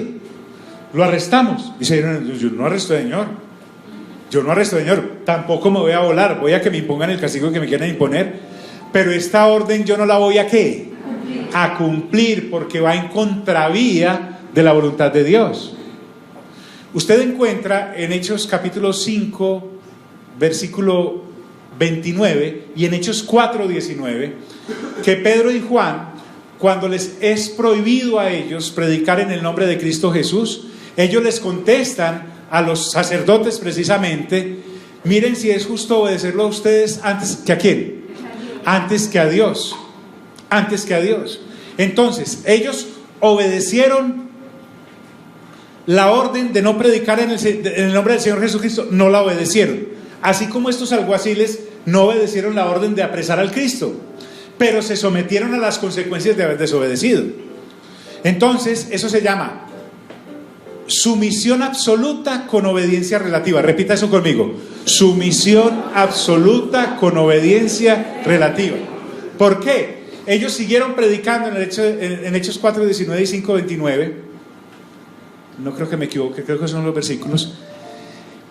Lo arrestamos. Dice, yo no arresto al Señor. Yo no arresto, Señor, tampoco me voy a volar, voy a que me impongan el castigo que me quieran imponer, pero esta orden yo no la voy a ¿qué? A cumplir, porque va en contravía de la voluntad de Dios. Usted encuentra en Hechos capítulo 5, versículo 29, y en Hechos 4, 19, que Pedro y Juan, cuando les es prohibido a ellos predicar en el nombre de Cristo Jesús, ellos les contestan a los sacerdotes precisamente, miren si es justo obedecerlo a ustedes antes que a quién, antes que a Dios, antes que a Dios. Entonces ellos obedecieron la orden de no predicar en el nombre del Señor Jesucristo, no la obedecieron. Así como estos alguaciles no obedecieron la orden de apresar al Cristo, pero se sometieron a las consecuencias de haber desobedecido. Entonces, eso se llama sumisión absoluta con obediencia relativa. Repita eso conmigo: sumisión absoluta con obediencia relativa. ¿Por qué? Ellos siguieron predicando en Hechos 4, 19 y 5, 29. No creo que me equivoque, creo que son los versículos.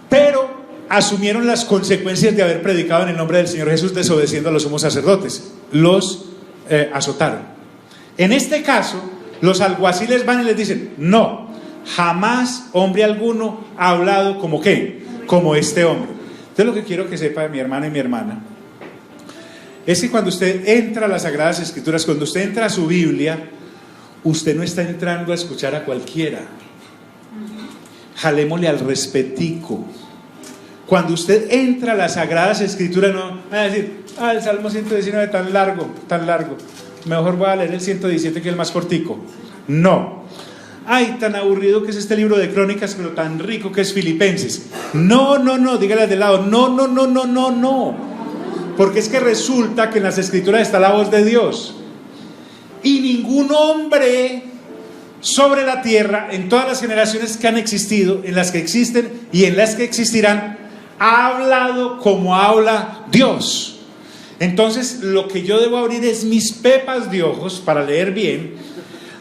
Pero asumieron las consecuencias de haber predicado en el nombre del Señor Jesús, desobedeciendo a los sumos sacerdotes. Los azotaron. En este caso, los alguaciles van y les dicen: no, jamás hombre alguno ha hablado como ¿qué? Como este hombre. Entonces, lo que quiero que sepa mi hermano y mi hermana es que cuando usted entra a las Sagradas Escrituras, cuando usted entra a su Biblia, usted no está entrando a escuchar a cualquiera. Jalémosle al respetico. Cuando usted entra a las Sagradas Escrituras, no va a decir: el Salmo 119 tan largo, mejor voy a leer el 117, que es el más cortico. No. Ay, tan aburrido que es este libro de Crónicas, pero tan rico que es Filipenses. No, dígale de lado: no. Porque es que resulta que en las Escrituras está la voz de Dios, y ningún hombre sobre la tierra, en todas las generaciones que han existido, en las que existen y en las que existirán, ha hablado como habla Dios. Entonces, lo que yo debo abrir es mis pepas de ojos para leer bien,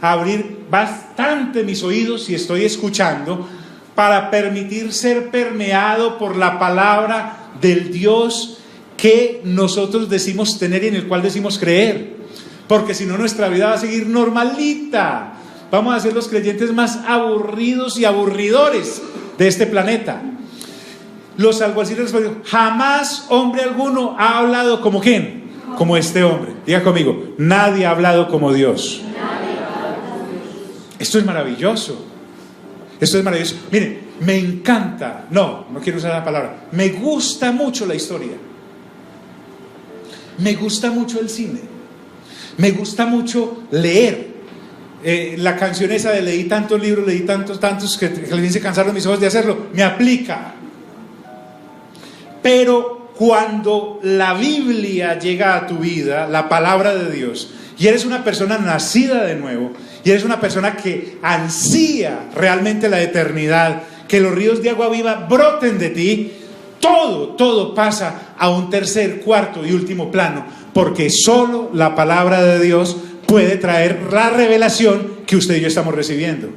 abrir bastante mis oídos si estoy escuchando, para permitir ser permeado por la palabra del Dios que nosotros decimos tener y en el cual decimos creer. Porque si no, nuestra vida va a seguir normalita. Vamos a ser los creyentes más aburridos y aburridores de este planeta. Los alguaciles respondieron: jamás hombre alguno ha hablado como ¿quién? Como este hombre. Diga conmigo: nadie ha hablado como Dios. Esto es maravilloso. Esto es maravilloso. Miren, me encanta, no quiero usar la palabra, me gusta mucho la historia. Me gusta mucho el cine. Me gusta mucho leer. La canción esa de leí tantos libros, leí tantos que al fin se cansaron mis ojos de hacerlo, me aplica. Pero cuando la Biblia llega a tu vida, la palabra de Dios, y eres una persona nacida de nuevo, y eres una persona que ansía realmente la eternidad, que los ríos de agua viva broten de ti, todo pasa a un tercer, cuarto y último plano, porque solo la palabra de Dios puede traer la revelación que usted y yo estamos recibiendo.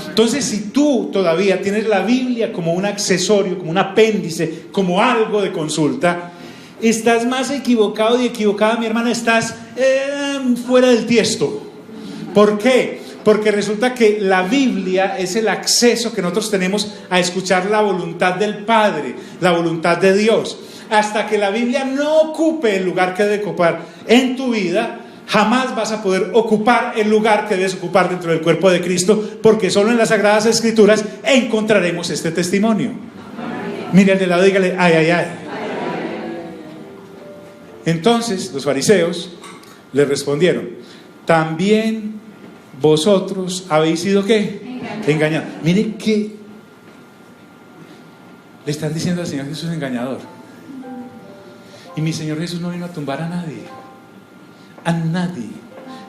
Entonces, si tú todavía tienes la Biblia como un accesorio, como un apéndice, como algo de consulta, estás más equivocado y equivocada, mi hermana, estás fuera del tiesto. ¿Por qué? Porque resulta que la Biblia es el acceso que nosotros tenemos a escuchar la voluntad del Padre, la voluntad de Dios. Hasta que la Biblia no ocupe el lugar que debe ocupar en tu vida, jamás vas a poder ocupar el lugar que debes ocupar dentro del cuerpo de Cristo, porque solo en las Sagradas Escrituras encontraremos este testimonio. Mire al de lado y dígale: ay. Entonces los fariseos le respondieron: también vosotros habéis sido ¿qué? Engañados. Miren que le están diciendo al Señor Jesús engañador. Y mi Señor Jesús no vino a tumbar a nadie. A nadie.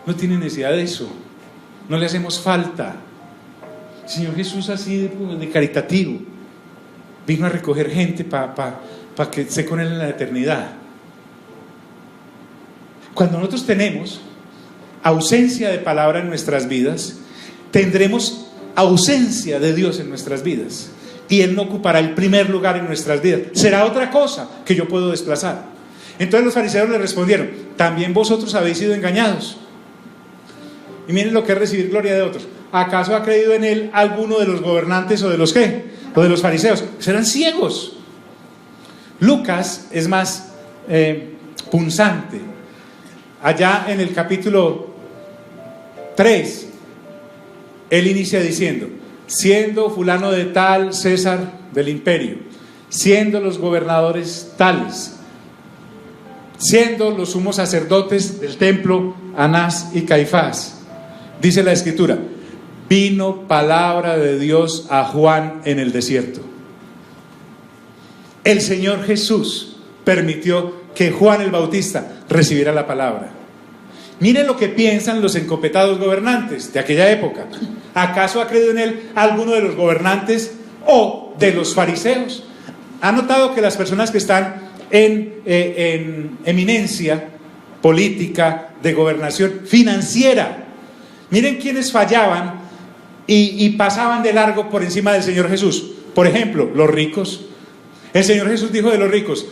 No tiene necesidad de eso. No le hacemos falta. El Señor Jesús así de caritativo vino a recoger gente para que esté con Él en la eternidad. Cuando nosotros tenemos ausencia de palabra en nuestras vidas, tendremos ausencia de Dios en nuestras vidas, y Él no ocupará el primer lugar en nuestras vidas. Será otra cosa que yo puedo desplazar. Entonces los fariseos le respondieron: también vosotros habéis sido engañados. Y miren lo que es recibir gloria de otros. ¿Acaso ha creído en Él alguno de los gobernantes o de los qué? O de los fariseos. Serán ciegos. Lucas es más punzante. Allá en el capítulo 3, él inicia diciendo: siendo fulano de tal César del imperio, siendo los gobernadores tales, siendo los sumos sacerdotes del templo Anás y Caifás, dice la Escritura, vino palabra de Dios a Juan en el desierto. El Señor Jesús permitió que Juan el Bautista recibiera la palabra. Miren lo que piensan los encopetados gobernantes de aquella época. ¿Acaso ha creído en él alguno de los gobernantes o de los fariseos? ¿Ha notado que las personas que están en eminencia política, de gobernación financiera, miren quiénes fallaban y pasaban de largo por encima del Señor Jesús? Por ejemplo, los ricos. El Señor Jesús dijo de los ricos: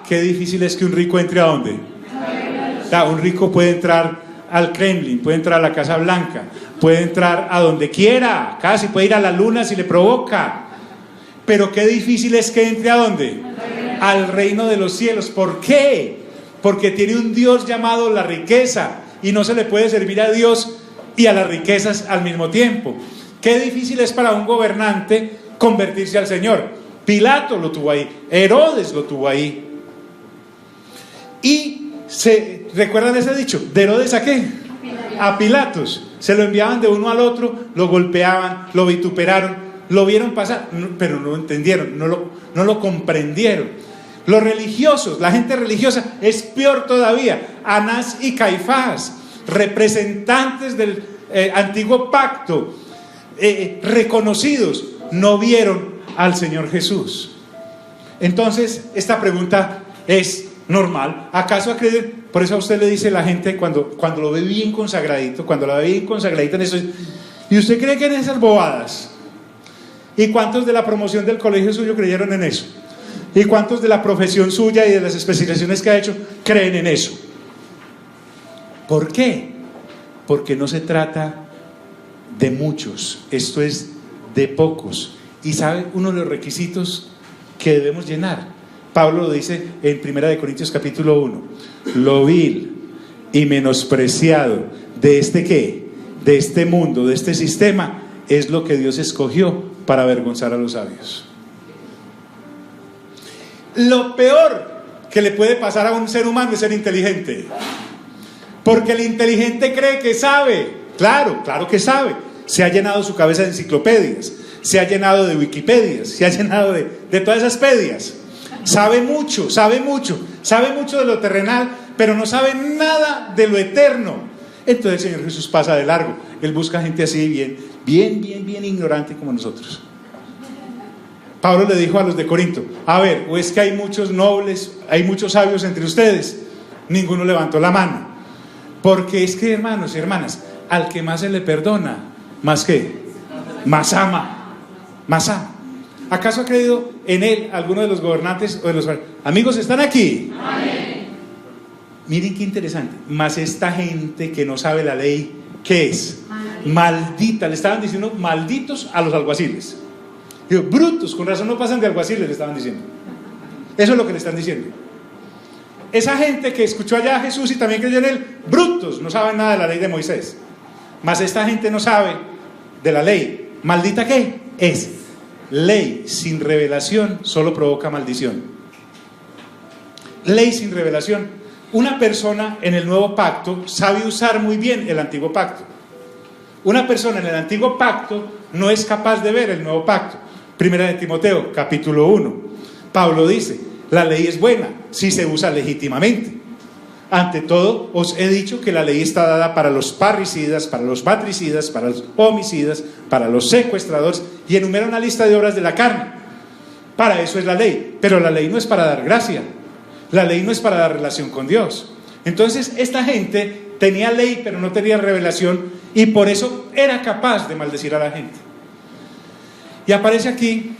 qué difícil es que un rico entre ¿a dónde? Un rico puede entrar al Kremlin, puede entrar a la Casa Blanca, puede entrar a donde quiera, casi puede ir a la luna si le provoca. Pero qué difícil es que entre ¿a dónde? Al reino de los cielos. ¿Por qué? Porque tiene un Dios llamado la riqueza, y no se le puede servir a Dios y a las riquezas al mismo tiempo. Qué difícil es para un gobernante convertirse al Señor. Pilato lo tuvo ahí, Herodes lo tuvo ahí. Y ¿recuerdan ese dicho? ¿De Herodes a qué? A Pilatos. Se lo enviaban de uno al otro, lo golpeaban, lo vituperaron, lo vieron pasar, pero no lo entendieron, no lo comprendieron. Los religiosos, la gente religiosa, es peor todavía. Anás y Caifás, representantes del antiguo pacto, reconocidos, no vieron al Señor Jesús. Entonces, esta pregunta es normal. ¿Acaso acreen? Por eso a usted le dice la gente cuando lo ve bien consagradito, cuando la ve bien consagradita en eso, ¿y usted cree que en esas bobadas? ¿Y cuántos de la promoción del colegio suyo creyeron en eso? ¿Y cuántos de la profesión suya y de las especializaciones que ha hecho creen en eso? ¿Por qué? Porque no se trata de muchos, esto es de pocos. Y ¿sabe uno de los requisitos que debemos llenar? Pablo lo dice en 1 Corintios capítulo 1: lo vil y menospreciado de este ¿qué? De este mundo, de este sistema, es lo que Dios escogió para avergonzar a los sabios. Lo peor que le puede pasar a un ser humano es ser inteligente, porque el inteligente cree que sabe. Claro que sabe. Se ha llenado su cabeza de enciclopedias, se ha llenado de Wikipedias, se ha llenado de todas esas pedias. Sabe mucho de lo terrenal, pero no sabe nada de lo eterno. Entonces el Señor Jesús pasa de largo. Él busca gente así bien ignorante como nosotros. Pablo le dijo a los de Corinto: a ver, o es que hay muchos nobles, hay muchos sabios entre ustedes. Ninguno levantó la mano. Porque es que, hermanos y hermanas, al que más se le perdona, ¿más qué? Más ama. ¿Acaso ha creído en él alguno de los gobernantes o de los amigos? ¿Están aquí? Amén. Miren qué interesante. Mas esta gente que no sabe la ley, ¿qué es? Maldita. Le estaban diciendo malditos a los alguaciles. Digo, brutos, con razón no pasan de alguaciles, le estaban diciendo. Eso es lo que le están diciendo. Esa gente que escuchó allá a Jesús y también creyó en él, brutos, no saben nada de la ley de Moisés. Mas esta gente no sabe de la ley. ¿Maldita qué es? Ley sin revelación solo provoca maldición. Ley sin revelación. Una persona en el nuevo pacto sabe usar muy bien el antiguo pacto. Una persona en el antiguo pacto no es capaz de ver el nuevo pacto. Primera de Timoteo, capítulo 1. Pablo dice: la ley es buena si se usa legítimamente. Ante todo, os he dicho que la ley está dada para los parricidas, para los matricidas, para los homicidas, para los secuestradores, y enumera una lista de obras de la carne. Para eso es la ley. Pero la ley no es para dar gracia. La ley no es para dar relación con Dios. Entonces, esta gente tenía ley, pero no tenía revelación, y por eso era capaz de maldecir a la gente. Y aparece aquí,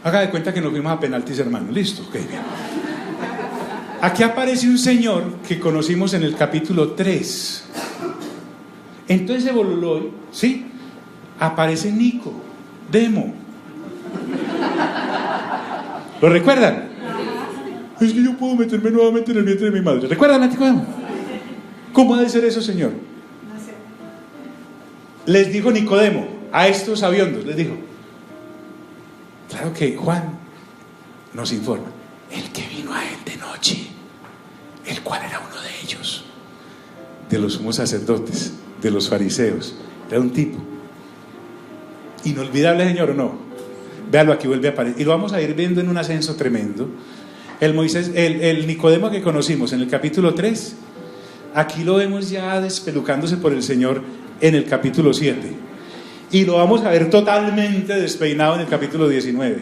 haga de cuenta que nos fuimos a penaltis, hermano. Listo, ok, bien. Aquí aparece un señor que conocimos en el capítulo 3. Entonces, de Bololoy, ¿sí? Aparece Nicodemo. ¿Lo recuerdan? Es que yo puedo meterme nuevamente en el vientre de mi madre. ¿Recuerdan a Nicodemo? ¿Cómo ha de ser eso, Señor? Les dijo Nicodemo a estos sabiondos, les dijo: claro que Juan nos informa, el que vino a él de noche, el cual era uno de ellos, de los sumos sacerdotes, de los fariseos. Era un tipo inolvidable, Señor, ¿o no? Véalo, aquí vuelve a aparecer, y lo vamos a ir viendo en un ascenso tremendo. El Nicodemo que conocimos en el capítulo 3, aquí lo vemos ya despelucándose por el Señor en el capítulo 7, y lo vamos a ver totalmente despeinado en el capítulo 19,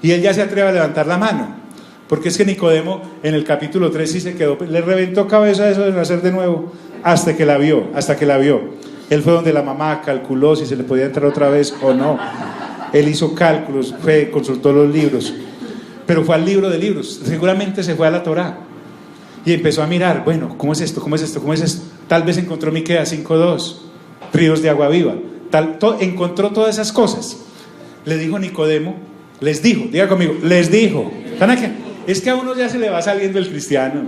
y él ya se atreve a levantar la mano, porque es que Nicodemo en el capítulo 3 sí se quedó, le reventó cabeza eso de nacer de nuevo, hasta que la vio. Él fue donde la mamá calculó si se le podía entrar otra vez o no. Él hizo cálculos, consultó los libros, pero fue al libro de libros, seguramente se fue a la Torá y empezó a mirar, bueno, ¿cómo es esto? Tal vez encontró Miqueas 5:2, ríos de agua viva, encontró todas esas cosas. Le dijo Nicodemo, les dijo, diga conmigo, les dijo. Es que a uno ya se le va saliendo el cristiano.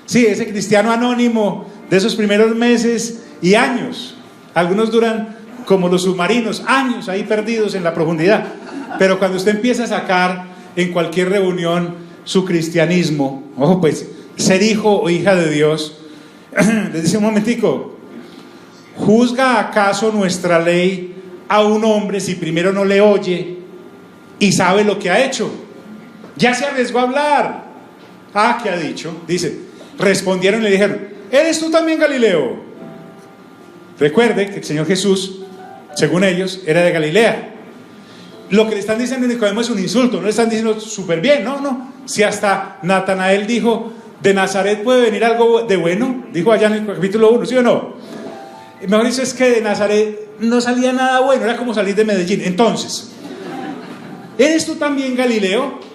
Sí, ese cristiano anónimo de esos primeros meses y años, algunos duran como los submarinos, años ahí perdidos en la profundidad, pero cuando usted empieza a sacar en cualquier reunión su cristianismo, ojo pues, ser hijo o hija de Dios, les dice un momentico, ¿juzga acaso nuestra ley a un hombre si primero no le oye y sabe lo que ha hecho? Ya se arriesgó a hablar. ¿Qué ha dicho? Dice, respondieron y le dijeron, ¿eres tú también Galileo? Recuerde que el Señor Jesús, según ellos, era de Galilea. Lo que le están diciendo a Nicodemo es un insulto, no le están diciendo súper bien, no. Si hasta Natanael dijo, de Nazaret puede venir algo de bueno, dijo allá en el capítulo 1, ¿sí o no? Mejor dicho, es que de Nazaret no salía nada bueno, era como salir de Medellín. Entonces, ¿eres tú también Galileo?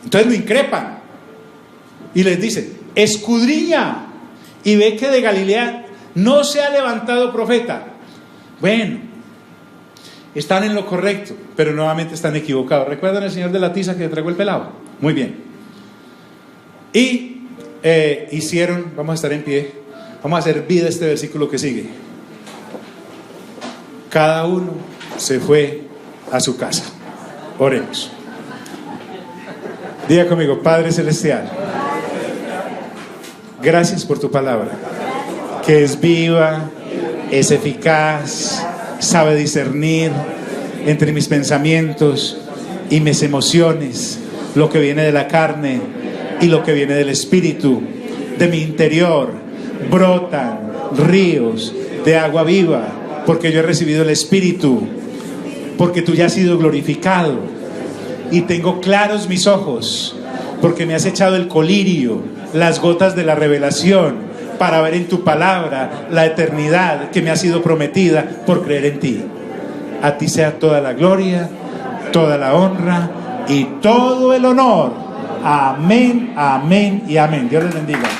Entonces lo increpan y les dice, escudriña y ve que de Galilea no se ha levantado profeta. Bueno, están en lo correcto, pero nuevamente están equivocados. ¿Recuerdan al señor de la tiza que tragó el pelado? Muy bien. Y hicieron, vamos a estar en pie, vamos a hacer vida este versículo que sigue. Cada uno se fue a su casa. Oremos. Diga conmigo, Padre Celestial, gracias por tu palabra, que es viva, es eficaz, sabe discernir entre mis pensamientos y mis emociones, lo que viene de la carne y lo que viene del espíritu. De mi interior brotan ríos de agua viva, porque yo he recibido el espíritu, porque tú ya has sido glorificado, y tengo claros mis ojos, porque me has echado el colirio, las gotas de la revelación, para ver en tu palabra la eternidad que me ha sido prometida por creer en ti. A ti sea toda la gloria, toda la honra y todo el honor. Amén, amén y amén. Dios les bendiga.